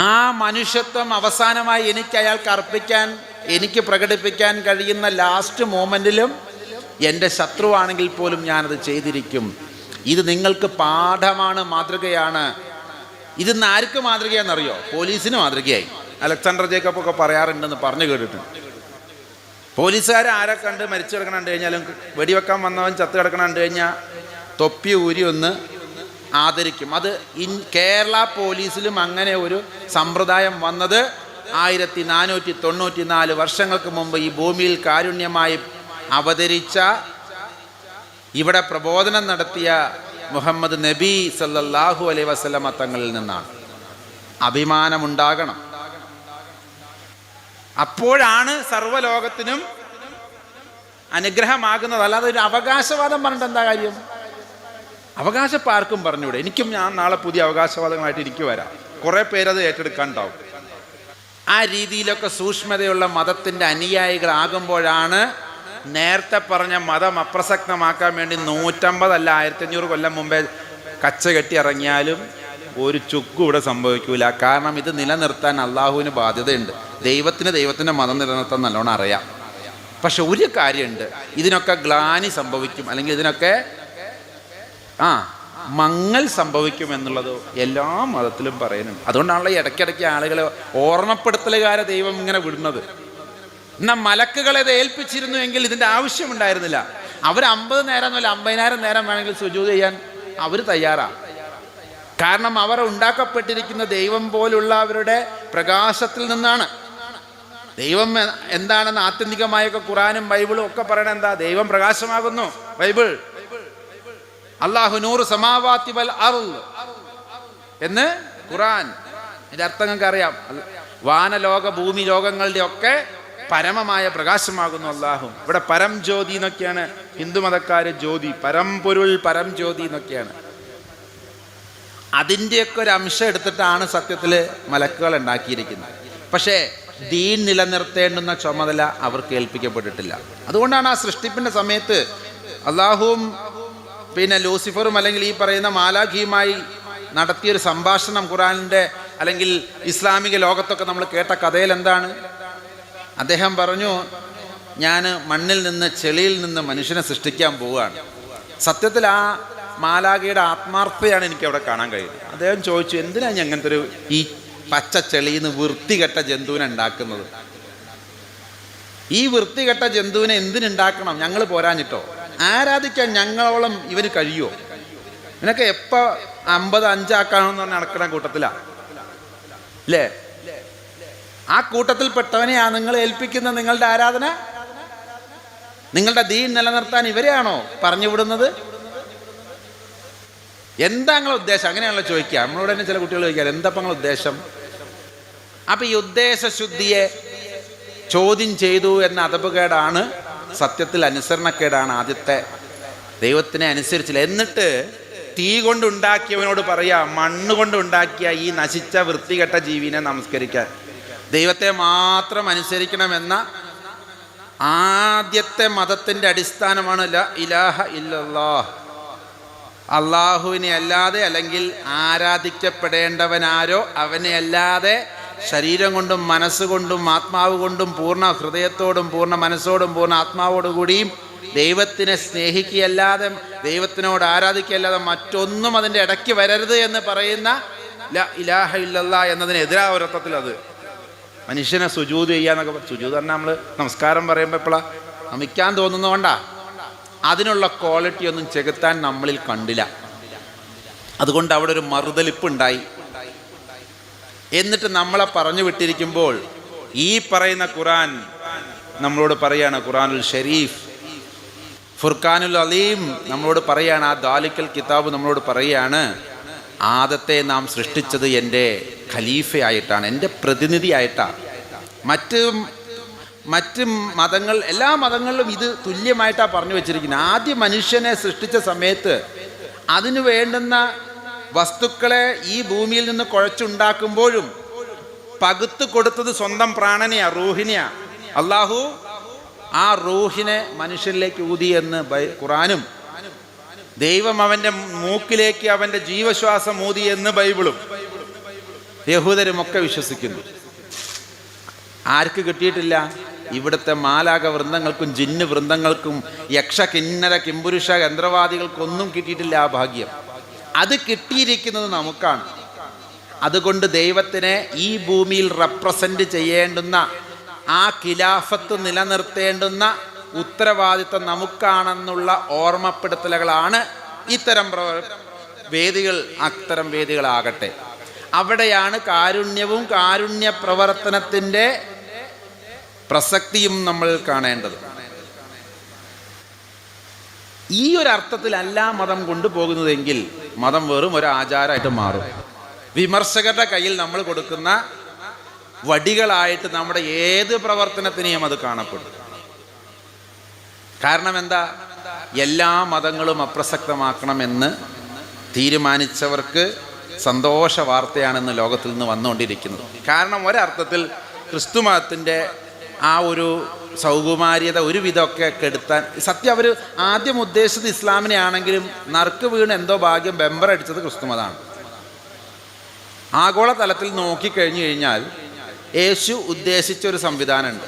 ആ മനുഷ്യത്വം അവസാനമായി എനിക്ക് അയാൾക്ക് അർപ്പിക്കാൻ, എനിക്ക് പ്രകടിപ്പിക്കാൻ കഴിയുന്ന ലാസ്റ്റ് മൊമെൻറ്റിലും എൻ്റെ ശത്രുവാണെങ്കിൽ പോലും ഞാനത് ചെയ്തിരിക്കും. ഇത് നിങ്ങൾക്ക് പാഠമാണ്, മാതൃകയാണ്. ഇതിന്ന് ആർക്ക് മാതൃകയാണെന്നറിയോ? പോലീസിന് മാതൃകയായി. അലക്സാണ്ടർ ജേക്കബ് ഒക്കെ പറയാറുണ്ടെന്ന് പറഞ്ഞു കേട്ടിട്ടുണ്ട്. പോലീസുകാർ ആരെ കണ്ട് മരിച്ചു കിടക്കണം കണ്ടു കഴിഞ്ഞാലും, വെടിവെക്കാൻ വന്നവൻ ചത്ത് കിടക്കണം കണ്ടു കഴിഞ്ഞാൽ തൊപ്പി ഊരി ഒന്ന് ആദരിക്കും. അത് കേരള പോലീസിലും അങ്ങനെ ഒരു സമ്പ്രദായം വന്നത് 1494 വർഷങ്ങൾക്ക് മുമ്പ് ഈ ഭൂമിയിൽ കാരുണ്യമായി അവതരിച്ച, ഇവിടെ പ്രബോധനം നടത്തിയ മുഹമ്മദ് നബി സല്ലല്ലാഹു അലൈഹി വസല്ലമ തങ്ങളിൽ നിന്നാണ്. അഭിമാനമുണ്ടാകണം. അപ്പോഴാണ് സർവ്വലോകത്തിനും അനുഗ്രഹമാകുന്നത്. അല്ലാതെ ഒരു അവകാശവാദം പറഞ്ഞിട്ട് എന്താ കാര്യം? അവകാശം ആർക്കും പറഞ്ഞൂടെ? ഞാൻ നാളെ പുതിയ അവകാശവാദങ്ങളായിട്ട് എനിക്ക് വരാം, കുറേ പേരത് ഏറ്റെടുക്കാനുണ്ടാവും. ആ രീതിയിലൊക്കെ സൂക്ഷ്മതയുള്ള മതത്തിൻ്റെ അനുയായികളാകുമ്പോഴാണ് നേരത്തെ പറഞ്ഞ മതം അപ്രസക്തമാക്കാൻ വേണ്ടി 150 അല്ല 1500 കൊല്ലം മുമ്പേ കച്ച കെട്ടി ഇറങ്ങിയാലും ഒരു ചുക്കും ഇവിടെ സംഭവിക്കൂല. കാരണം ഇത് നിലനിർത്താൻ അള്ളാഹുവിന് ബാധ്യതയുണ്ട്. ദൈവത്തിൻ്റെ മതം നിലനിർത്താൻ നല്ലോണം അറിയാം. പക്ഷെ ഒരു കാര്യമുണ്ട്, ഇതിനൊക്കെ ഗ്ലാനി സംഭവിക്കും, അല്ലെങ്കിൽ ഇതിനൊക്കെ മങ്ങൽ സംഭവിക്കും എന്നുള്ളത് എല്ലാ മതത്തിലും പറയുന്നുണ്ട്. അതുകൊണ്ടാണല്ലോ ഇടയ്ക്കിടയ്ക്ക് ആളുകളെ ഓർമ്മപ്പെടുത്തലുകാരെ ദൈവം ഇങ്ങനെ വിടുന്നത്. എന്നാൽ മലക്കുകളെ ഇത് ഏൽപ്പിച്ചിരുന്നു എങ്കിൽ ഇതിൻ്റെ ആവശ്യമുണ്ടായിരുന്നില്ല. അവർ 50 നേരം എന്നല്ല 50,000 നേരം വേണമെങ്കിൽ സുജൂദ് ചെയ്യാൻ അവർ തയ്യാറാണ്. കാരണം അവർ ഉണ്ടാക്കപ്പെട്ടിരിക്കുന്ന ദൈവം പോലുള്ള അവരുടെ പ്രകാശത്തിൽ നിന്നാണ്. ദൈവം എന്താണെന്ന് ആത്യന്തികമായൊക്കെ ഖുറാനും ബൈബിളും ഒക്കെ പറയണത് എന്താ? ദൈവം പ്രകാശമാകുന്നു. ബൈബിൾ അല്ലാഹു നൂറു സമാവാതി വൽ അർള് എന്ന് ഖുറാൻ. ഇതിന്റെ അർത്ഥം നിങ്ങൾക്ക് അറിയാം. വാനലോക ഭൂമി ലോകങ്ങളുടെ ഒക്കെ പരമമായ പ്രകാശമാകുന്നു അല്ലാഹു. ഇവിടെ പരം ജ്യോതി എന്നൊക്കെയാണ് ഹിന്ദു മതക്കാര് ജ്യോതി, പരംപൊരുൾ, പരം ജ്യോതി എന്നൊക്കെയാണ്. അതിൻ്റെയൊക്കെ ഒരു അംശം എടുത്തിട്ടാണ് സത്യത്തിൽ മലക്കുകൾ ഉണ്ടാക്കിയിരിക്കുന്നത്. പക്ഷേ ദീൻ നിലനിർത്തേണ്ടുന്ന ചുമതല അവർക്ക് ഏൽപ്പിക്കപ്പെട്ടിട്ടില്ല. അതുകൊണ്ടാണ് ആ സൃഷ്ടിപ്പിൻ്റെ സമയത്ത് അള്ളാഹുവും ലൂസിഫറും അല്ലെങ്കിൽ ഈ പറയുന്ന മാലാഖിയുമായി നടത്തിയൊരു സംഭാഷണം ഖുറാനിൻ്റെ അല്ലെങ്കിൽ ഇസ്ലാമിക ലോകത്തൊക്കെ നമ്മൾ കേട്ട കഥയിൽ എന്താണ്? അദ്ദേഹം പറഞ്ഞു, ഞാൻ മണ്ണിൽ നിന്ന് ചെളിയിൽ നിന്ന് മനുഷ്യനെ സൃഷ്ടിക്കാൻ പോവുകയാണ്. സത്യത്തിൽ ആ മാലാഖയുടെ ആത്മാർത്ഥതയാണ് എനിക്ക് അവിടെ കാണാൻ കഴിയുന്നത്. അദ്ദേഹം ചോദിച്ചു, എന്തിനാണ് ഞാൻ അങ്ങനത്തെ ഈ പച്ച ചെളിയിൽ നിന്ന് വൃത്തികെട്ട ജന്തുവിനെ ഉണ്ടാക്കുന്നത്? ഈ വൃത്തികെട്ട ജന്തുവിനെ എന്തിനുണ്ടാക്കണം? ഞങ്ങൾ പോരാഞ്ഞിട്ടോ? ആരാധിക്കാൻ ഞങ്ങളോളം ഇവന് കഴിയുമോ? ഇവനൊക്കെ എപ്പോൾ 50 ആക്കാണെന്ന് പറഞ്ഞ് നടക്കണ കൂട്ടത്തിലാണ് അല്ലേ? ആ കൂട്ടത്തിൽപ്പെട്ടവനെയാണ് നിങ്ങൾ ഏൽപ്പിക്കുന്ന നിങ്ങളുടെ ആരാധന. നിങ്ങളുടെ ദീൻ നിലനിർത്താൻ ഇവരെയാണോ പറഞ്ഞു വിടുന്നത്? എന്താ നിങ്ങളുടെ ഉദ്ദേശം? അങ്ങനെയാണല്ലോ ചോദിക്കുക. നമ്മളോട് തന്നെ ചില കുട്ടികൾ ചോദിക്കുക, എന്താ നിങ്ങളുടെ ഉദ്ദേശം? അപ്പം ഈ ഉദ്ദേശശുദ്ധിയെ ചോദ്യം ചെയ്തു എന്ന അതപകേടാണ് സത്യത്തിൽ അനുസരണക്കേടാണ്. ആദ്യത്തെ ദൈവത്തിനെ അനുസരിച്ചില്ല. എന്നിട്ട് തീ കൊണ്ടുണ്ടാക്കിയവനോട് പറയാ, മണ്ണ് കൊണ്ടുണ്ടാക്കിയ ഈ നശിച്ച വൃത്തികെട്ട ജീവിനെ നമസ്കരിക്കാൻ, ദൈവത്തെ മാത്രം അനുസരിക്കണമെന്ന ആദ്യത്തെ മതത്തിൻ്റെ അടിസ്ഥാനമാണ് ലാ ഇലാഹ ഇല്ലല്ലാഹ്. അള്ളാഹുവിനെ അല്ലാതെ അല്ലെങ്കിൽ ആരാധിക്കപ്പെടേണ്ടവനാരോ അവനെ അല്ലാതെ ശരീരം കൊണ്ടും മനസ്സുകൊണ്ടും ആത്മാവ് കൊണ്ടും പൂർണ്ണ ഹൃദയത്തോടും പൂർണ്ണ മനസ്സോടും പൂർണ്ണ ആത്മാവോടു കൂടിയും ദൈവത്തിനെ സ്നേഹിക്കുകയല്ലാതെ ദൈവത്തിനോട് ആരാധിക്കുകയല്ലാതെ മറ്റൊന്നും അതിൻ്റെ ഇടയ്ക്ക് വരരുത് എന്ന് പറയുന്ന ലാ ഇലാഹ ഇല്ലല്ലാഹ് എന്നതിനെതിരായ ഒരർത്ഥത്തിൽ അത് മനുഷ്യനെ സുജൂദ് ചെയ്യാന്നൊക്കെ. സുജൂദ് പറഞ്ഞാൽ നമ്മൾ നമസ്കാരം പറയുമ്പോൾ എപ്പോഴാണ് നമിക്കാൻ തോന്നുന്നതുകൊണ്ടാ. അതിനുള്ള ക്വാളിറ്റി ഒന്നും ചെകുത്താൻ നമ്മളിൽ കണ്ടില്ല. അതുകൊണ്ട് അവിടെ ഒരു മറുതലിപ്പുണ്ടായി. എന്നിട്ട് നമ്മളെ പറഞ്ഞു വിട്ടിരിക്കുമ്പോൾ ഈ പറയുന്ന ഖുറാൻ നമ്മളോട് പറയാണ്, ഖുറാനുൽ ഷരീഫ്, ഫുർഖാനുൽ അലീം നമ്മളോട് പറയാണ്, ആ ദാലിക്കൽ കിതാബ് നമ്മളോട് പറയാണ്, ആദത്തെ നാം സൃഷ്ടിച്ചത് എൻ്റെ ഖലീഫയായിട്ടാണ്, എൻ്റെ പ്രതിനിധിയായിട്ടാണ്. മറ്റ് മതങ്ങൾ, എല്ലാ മതങ്ങളിലും ഇത് തുല്യമായിട്ടാണ് പറഞ്ഞു വെച്ചിരിക്കുന്നത്. ആദ്യം മനുഷ്യനെ സൃഷ്ടിച്ച സമയത്ത് അതിനു വേണ്ടുന്ന വസ്തുക്കളെ ഈ ഭൂമിയിൽ നിന്ന് കുഴച്ചുണ്ടാക്കുമ്പോഴും പകുത്ത് കൊടുത്തത് സ്വന്തം പ്രാണനെയാ, റൂഹിനെയാ. അള്ളാഹു ആ റൂഹിനെ മനുഷ്യനിലേക്ക് ഊതി എന്ന് ഖുറാനും, ദൈവം അവൻ്റെ മൂക്കിലേക്ക് അവൻ്റെ ജീവശ്വാസം ഊതി എന്ന് ബൈബിളും യഹൂദരുമൊക്കെ വിശ്വസിക്കുന്നു. ആർക്ക് കിട്ടിയിട്ടില്ല? ഇവിടുത്തെ മാലാക വൃന്ദങ്ങൾക്കും ജിന്ന് വൃന്ദങ്ങൾക്കും യക്ഷ കിന്നര കിംപുരുഷ യന്ത്രവാദികൾക്കൊന്നും കിട്ടിയിട്ടില്ല ആ ഭാഗ്യം. അത് കിട്ടിയിരിക്കുന്നത് നമുക്കാണ്. അതുകൊണ്ട് ദൈവത്തിനെ ഈ ഭൂമിയിൽ റെപ്രസെൻ്റ് ചെയ്യേണ്ടുന്ന, ആ ഖിലാഫത്ത് നിലനിർത്തേണ്ടുന്ന ഉത്തരവാദിത്വം നമുക്കാണെന്നുള്ള ഓർമ്മപ്പെടുത്തലുകളാണ് ഇത്തരം വേദികൾ. അത്തരം വേദികളാകട്ടെ, അവിടെയാണ് കാരുണ്യവും കാരുണ്യ പ്രവർത്തനത്തിൻ്റെ പ്രസക്തിയും നമ്മൾ കാണേണ്ടത്. ഈ ഒരു അർത്ഥത്തിലല്ല മതം കൊണ്ടുപോകുന്നതെങ്കിൽ മതം വെറും ഒരു ആചാരമായിട്ട് മാറും. വിമർശകരുടെ കയ്യിൽ നമ്മൾ കൊടുക്കുന്ന വടികളായിട്ട് നമ്മുടെ ഏത് പ്രവർത്തനത്തിനെയും അത് കാണപ്പെടും. കാരണം എന്താ? എല്ലാ മതങ്ങളും അപ്രസക്തമാക്കണമെന്ന് തീരുമാനിച്ചവർക്ക് സന്തോഷ വാർത്തയാണെന്ന് ലോകത്തിൽ നിന്ന് വന്നുകൊണ്ടിരിക്കുന്നത്. കാരണം ഒരർത്ഥത്തിൽ ക്രിസ്തു മതത്തിൻ്റെ ആ ഒരു സൗകുമാര്യത ഒരു വിധമൊക്കെ കെടുത്താൻ സത്യം അവർ ആദ്യം ഉദ്ദേശിച്ചത് ഇസ്ലാമിനെ ആണെങ്കിലും നറുക്ക് വീണ് എന്തോ ഭാഗ്യം ബെമ്പറടിച്ചത് ക്രിസ്തുമതമാണ്. ആഗോള തലത്തിൽ നോക്കിക്കഴിഞ്ഞു കഴിഞ്ഞാൽ യേശു ഉദ്ദേശിച്ചൊരു സംവിധാനമുണ്ട്,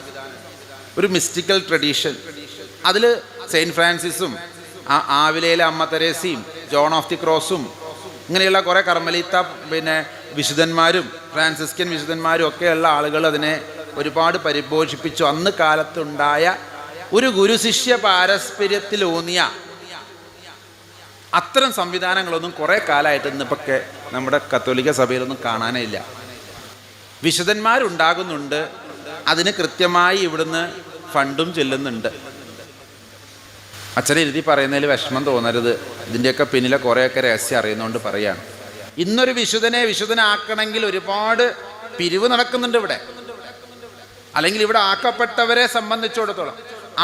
ഒരു മിസ്റ്റിക്കൽ ട്രഡീഷൻ. അതിൽ സെയിൻറ്റ് ഫ്രാൻസിസും ആവിലയിലെ അമ്മ തെരേസയും ജോൺ ഓഫ് ദി ക്രോസും ഇങ്ങനെയുള്ള കുറേ കർമ്മലീത്ത വിശുദ്ധന്മാരും ഫ്രാൻസിസ്കൻ വിശുദ്ധന്മാരും ഒക്കെയുള്ള ആളുകൾ അതിനെ ഒരുപാട് പരിപോഷിപ്പിച്ചു. അന്ന് കാലത്തുണ്ടായ ഒരു ഗുരുശിഷ്യ പാരസ്പര്യത്തിലൂന്നിയ അത്തരം സംവിധാനങ്ങളൊന്നും കുറേ കാലമായിട്ട് ഇന്നിപ്പൊക്കെ നമ്മുടെ കത്തോലിക്ക സഭയിലൊന്നും കാണാനേ ഇല്ല. വിശുദ്ധന്മാരുണ്ടാകുന്നുണ്ട്, അതിന് കൃത്യമായി ഇവിടുന്ന് ഫണ്ടും ചെല്ലുന്നുണ്ട്. അച്ഛനെ എഴുതി പറയുന്നതിൽ വിഷമം തോന്നരുത്, ഇതിൻ്റെയൊക്കെ പിന്നിലെ കുറേയൊക്കെ രഹസ്യം അറിയുന്നതുകൊണ്ട് പറയാണ്. ഇന്നൊരു വിശുദ്ധനാക്കണമെങ്കിൽ ഒരുപാട് പിരിവ് നടക്കുന്നുണ്ട് ഇവിടെ. അല്ലെങ്കിൽ ഇവിടെ ആക്കപ്പെട്ടവരെ സംബന്ധിച്ചിടത്തോളം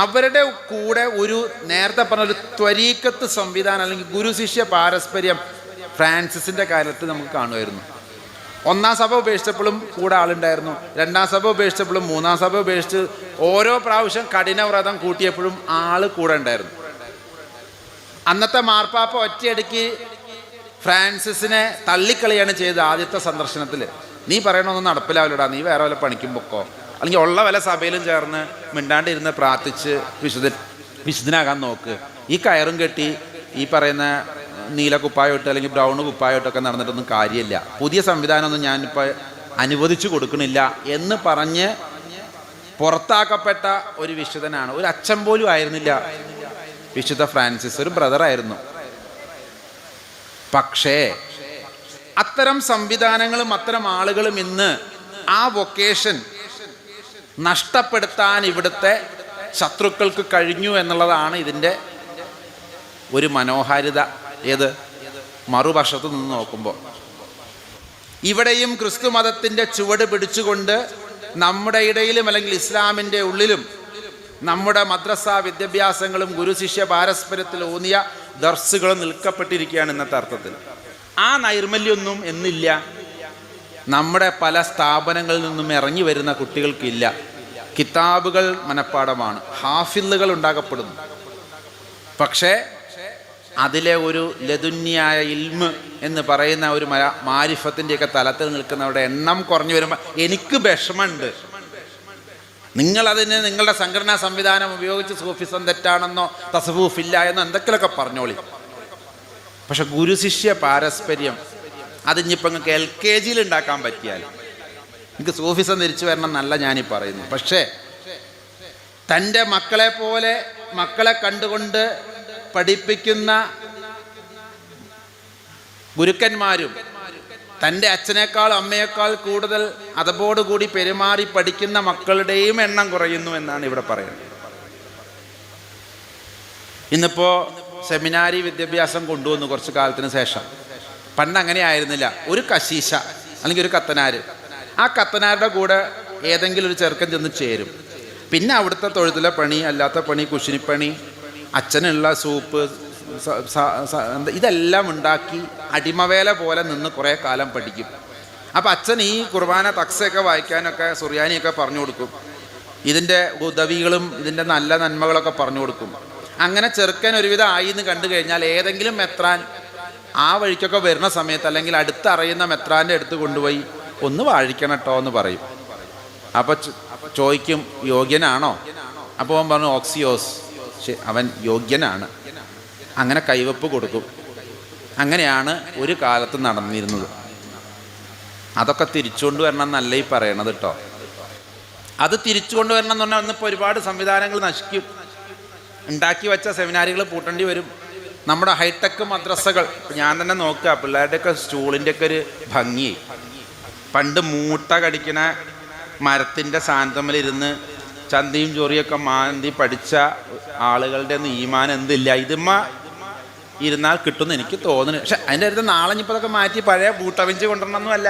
അവരുടെ കൂടെ ഒരു നേരത്തെ പറഞ്ഞൊരു ത്വരീക്കത്ത് സംവിധാനം അല്ലെങ്കിൽ ഗുരുശിഷ്യ പാരസ്പര്യം ഫ്രാൻസിസിൻ്റെ കാലത്ത് നമുക്ക് കാണുമായിരുന്നു. ഒന്നാം സഭ ഉപേക്ഷിച്ചപ്പോഴും കൂടെ ആളുണ്ടായിരുന്നു, രണ്ടാം സഭ ഉപേക്ഷിച്ചപ്പോഴും മൂന്നാം സഭ ഉപേക്ഷിച്ച് ഓരോ പ്രാവശ്യം കഠിനവ്രതം കൂട്ടിയപ്പോഴും ആള് കൂടെ ഉണ്ടായിരുന്നു. അന്നത്തെ മാർപ്പാപ്പ ഒറ്റയടിക്ക് ഫ്രാൻസിസിനെ തള്ളിക്കളിയാണ് ചെയ്തത്. ആദ്യത്തെ സന്ദർശനത്തിൽ നീ പറയണമെന്ന് നടപ്പിലാവില്ലടാ, നീ വേറെ വല്ല പണിക്കും പൊക്കോ, അല്ലെങ്കിൽ ഉള്ള വല്ല സഭയിലും ചേർന്ന് മിണ്ടാണ്ടിരുന്ന് പ്രാർത്ഥിച്ച് വിശുദ്ധനാകാൻ നോക്ക്. ഈ കയറും കെട്ടി ഈ പറയുന്ന നീല കുപ്പായോട്ട് അല്ലെങ്കിൽ ബ്രൗൺ കുപ്പായോട്ടൊക്കെ നടന്നിട്ടൊന്നും കാര്യമില്ല, പുതിയ സംവിധാനമൊന്നും ഞാനിപ്പോൾ അനുവദിച്ചു കൊടുക്കണില്ല എന്ന് പറഞ്ഞ് പുറത്താക്കപ്പെട്ട ഒരു വിശുദ്ധനാണ്. ഒരു അച്ഛൻ പോലും ആയിരുന്നില്ല വിശുദ്ധ ഫ്രാൻസിസ്, ഒരു ബ്രദറായിരുന്നു. പക്ഷേ അത്തരം സംവിധാനങ്ങളും അത്തരം ആളുകളും ഇന്ന് ആ വൊക്കേഷൻ നഷ്ടപ്പെടുത്താൻ ഇവിടുത്തെ ശത്രുക്കൾക്ക് കഴിഞ്ഞു എന്നുള്ളതാണ് ഇതിൻ്റെ ഒരു മനോഹാരിത. ഏത് മറുപക്ഷത്തു നിന്ന് നോക്കുമ്പോൾ ഇവിടെയും ക്രിസ്തു മതത്തിൻ്റെ ചുവട് പിടിച്ചുകൊണ്ട് നമ്മുടെ ഇടയിലും അല്ലെങ്കിൽ ഇസ്ലാമിൻ്റെ ഉള്ളിലും നമ്മുടെ മദ്രസ വിദ്യാഭ്യാസങ്ങളും ഗുരുശിഷ്യ പാരസ്പര്യത്തിൽ ഊന്നിയ ദർസുകളും നിൽക്കപ്പെട്ടിരിക്കുകയാണ് ഇന്നത്തെ അർത്ഥത്തിൽ. ആ നൈർമല്യമൊന്നും എന്നില്ല നമ്മുടെ പല സ്ഥാപനങ്ങളിൽ നിന്നും ഇറങ്ങി വരുന്ന കുട്ടികൾക്കില്ല. കിതാബുകൾ മനഃപ്പാടമാണ്, ഹാഫിളുകൾ ഉണ്ടാക്കപ്പെടുന്നു. പക്ഷേ അതിലെ ഒരു ലതുന്യായ ഇൽമ് എന്ന് പറയുന്ന ഒരു മാരിഫത്തിൻ്റെയൊക്കെ തലത്തിൽ നിൽക്കുന്നവരുടെ എണ്ണം കുറഞ്ഞു വരുമ്പോൾ എനിക്ക് വിഷമമുണ്ട്. നിങ്ങളതിന് നിങ്ങളുടെ സംഘടനാ സംവിധാനം ഉപയോഗിച്ച് സൂഫിസം തെറ്റാണെന്നോ തസവൂഫില്ല എന്നോ എന്തൊക്കെയൊക്കെ പറഞ്ഞോളി. പക്ഷെ ഗുരുശിഷ്യ പാരസ്പര്യം അതിഞ്ഞിപ്പോൾ നിങ്ങൾക്ക് LKG ഉണ്ടാക്കാൻ പറ്റിയാൽ എനിക്ക് സൂഫിസം തിരിച്ചു വരണം എന്നല്ല ഞാനീ പറയുന്നു. പക്ഷേ തൻ്റെ മക്കളെ പോലെ മക്കളെ കണ്ടുകൊണ്ട് പഠിപ്പിക്കുന്ന ഗുരുക്കന്മാരും തൻ്റെ അച്ഛനേക്കാൾ അമ്മയേക്കാൾ കൂടുതൽ അതപോടുകൂടി പെരുമാറി പഠിക്കുന്ന മക്കളുടെയും എണ്ണം കുറയുന്നു എന്നാണ് ഇവിടെ പറയുന്നത്. ഇന്നിപ്പോൾ സെമിനാരി വിദ്യാഭ്യാസം കൊണ്ടുവന്നു കുറച്ച് കാലത്തിന് ശേഷം. പണ്ട് അങ്ങനെ ആയിരുന്നില്ല. ഒരു കശീശ അല്ലെങ്കിൽ ഒരു കത്തനാര്, ആ കത്തനാരുടെ കൂടെ ഏതെങ്കിലും ഒരു ചെറുക്കൻ ചെന്ന് ചേരും. പിന്നെ അവിടുത്തെ തൊഴുത്തിലെ പണി, അല്ലാത്ത പണി, കുശിനിപ്പണി, അച്ഛനുള്ള സൂപ്പ്, ഇതെല്ലാം ഉണ്ടാക്കി അടിമവേല പോലെ നിന്ന് കുറേ കാലം പഠിക്കും. അപ്പം അച്ഛൻ ഈ കുർബാന തക്സയൊക്കെ വായിക്കാനൊക്കെ സുറിയാനിയൊക്കെ പറഞ്ഞു കൊടുക്കും, ഇതിൻ്റെ ഉദവികളും ഇതിൻ്റെ നല്ല നന്മകളൊക്കെ പറഞ്ഞു കൊടുക്കും. അങ്ങനെ ചെറുക്കൻ ഒരുവിധം ആയി എന്ന് കണ്ടു കഴിഞ്ഞാൽ ഏതെങ്കിലും മെത്രാൻ ആ വഴിക്കൊക്കെ വരുന്ന സമയത്ത് അല്ലെങ്കിൽ അടുത്തറിയുന്ന മെത്രാൻ്റെ അടുത്ത് കൊണ്ടുപോയി ഒന്ന് വാഴിക്കണം കേട്ടോ എന്ന് പറയും. അപ്പോൾ ചോദിക്കും യോഗ്യനാണോ? അപ്പോൾ അവൻ പറഞ്ഞു ഓക്സിയോസ്, അവൻ യോഗ്യനാണ്. അങ്ങനെ കൈവപ്പ് കൊടുക്കും. അങ്ങനെയാണ് ഒരു കാലത്ത് നടന്നിരുന്നത്. അതൊക്കെ തിരിച്ചുകൊണ്ട് വരണം എന്നല്ല ഈ പറയണത് കേട്ടോ. അത് തിരിച്ചുകൊണ്ട് വരണം എന്ന് പറഞ്ഞാൽ ഇന്നിപ്പോൾ ഒരുപാട് സംവിധാനങ്ങൾ നശിക്കും. ഉണ്ടാക്കി വെച്ച സെമിനാരികൾ പൂട്ടേണ്ടി വരും. നമ്മുടെ ഹൈടെക് മദ്രസകൾ ഞാൻ തന്നെ നോക്കുക, പിള്ളേരുടെയൊക്കെ സ്റ്റൂളിൻ്റെയൊക്കെ ഒരു ഭംഗി. പണ്ട് മൂട്ട കടിക്കണ മരത്തിൻ്റെ സാന്തമ്മലിരുന്ന് ചന്തിയും ചൊറിയൊക്കെ മാന്തി പഠിച്ച ആളുകളുടെ ഒന്നും ഈമാൻ എന്തില്ല. ഇതുമ്മ ഇരുന്നാൽ കിട്ടുമെന്ന് എനിക്ക് തോന്നുന്നു. പക്ഷെ അതിൻ്റെ അടുത്ത് നാളെ ഇപ്പം അതൊക്കെ മാറ്റി പഴയ ബൂട്ടവിഞ്ച് കൊണ്ടുവരണമെന്നല്ല.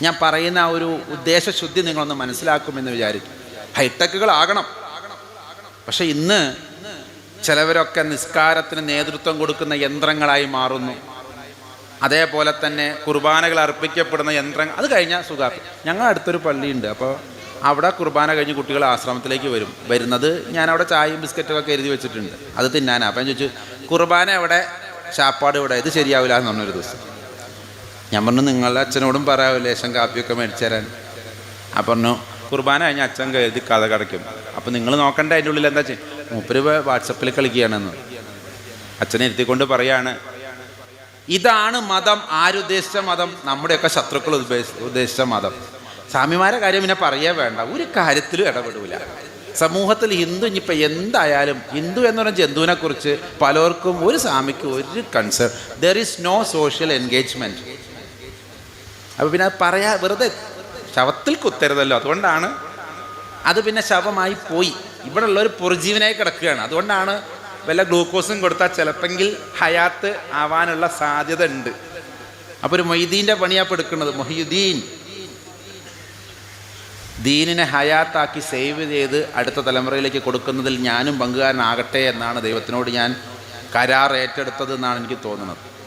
ഞാൻ പറയുന്ന ആ ഒരു ഉദ്ദേശശുദ്ധി നിങ്ങളൊന്ന് മനസ്സിലാക്കുമെന്ന് വിചാരിച്ചു. ഹൈടെക്കുകളാകണം. പക്ഷെ ഇന്ന് ചിലവരൊക്കെ നിസ്കാരത്തിന് നേതൃത്വം കൊടുക്കുന്ന യന്ത്രങ്ങളായി മാറുന്നു. അതേപോലെ തന്നെ കുർബാനകൾ അർപ്പിക്കപ്പെടുന്ന യന്ത്രങ്ങൾ, അത് കഴിഞ്ഞാൽ സുഖാർത്ത്. ഞങ്ങളുടെ അടുത്തൊരു പള്ളിയുണ്ട്. അപ്പോൾ അവിടെ കുർബാന കഴിഞ്ഞ് കുട്ടികൾ ആശ്രമത്തിലേക്ക് വരുന്നത് ഞാനവിടെ ചായയും ബിസ്ക്കറ്റൊക്കെ എഴുതി വെച്ചിട്ടുണ്ട്, അത് തിന്നാനാണ്. അപ്പം ഞാൻ ചോദിച്ചു, കുർബാന എവിടെ, ശാപ്പാട് ഇവിടെ, ഇത് ശരിയാവില്ല എന്ന് പറഞ്ഞൊരു ദിവസം. ഞാൻ പറഞ്ഞു, നിങ്ങളുടെ അച്ഛനോടും പറയാമോ ലേശം കാപ്പിയൊക്കെ മേടിച്ചു തരാൻ. അപ്പം പറഞ്ഞു, കുർബാന കഴിഞ്ഞ് അച്ഛൻ കരുതി കഥ കടയ്ക്കും, അപ്പം നിങ്ങൾ നോക്കണ്ടേ അതിൻ്റെ ഉള്ളിൽ എന്താ ചെയ്യും. മൂപ്പര് വാട്സപ്പിൽ കളിക്കുകയാണെന്ന് അച്ഛനെ ഇരുത്തിക്കൊണ്ട് പറയാണ്, ഇതാണ് മതം. ആരുദ്ദേശിച്ച മതം? നമ്മുടെയൊക്കെ ശത്രുക്കൾ ഉദ്ദേശിച്ച മതം. സ്വാമിമാരെ കാര്യം പിന്നെ പറയേ വേണ്ട, ഒരു കാര്യത്തിലും ഇടപെടില്ല. സമൂഹത്തിൽ ഹിന്ദു ഇനിയിപ്പോൾ എന്തായാലും, ഹിന്ദു എന്ന് പറഞ്ഞ ജന്തുവിനെ കുറിച്ച് പലർക്കും, ഒരു സ്വാമിക്ക് ഒരു concern, there is no social engagement. അപ്പോൾ പിന്നെ പറയാ, വെറുതെ ശവത്തിൽ കുത്തരുതല്ലോ, അതുകൊണ്ടാണ് അത് പിന്നെ ശവമായി പോയി. ഇവിടെ ഉള്ളൊരു പുറജീവനായി കിടക്കുകയാണ്. അതുകൊണ്ടാണ് വല്ല ഗ്ലൂക്കോസും കൊടുത്താൽ ചിലപ്പെങ്കിൽ ഹയാത്ത് ആവാനുള്ള സാധ്യത ഉണ്ട്. അപ്പോൾ ഒരു മൊയ്തീൻ്റെ പണിയാണ് എടുക്കുന്നത്. മൊഹിയുദ്ദീൻ ദീനിനെ ഹയാത്താക്കി സേവ് ചെയ്ത് അടുത്ത തലമുറയിലേക്ക് കൊടുക്കുന്നതിൽ ഞാനും പങ്കുകാരനാകട്ടെ എന്നാണ് ദൈവത്തിനോട് ഞാൻ കരാർ ഏറ്റെടുത്തത് എന്നാണ് എനിക്ക് തോന്നുന്നത്.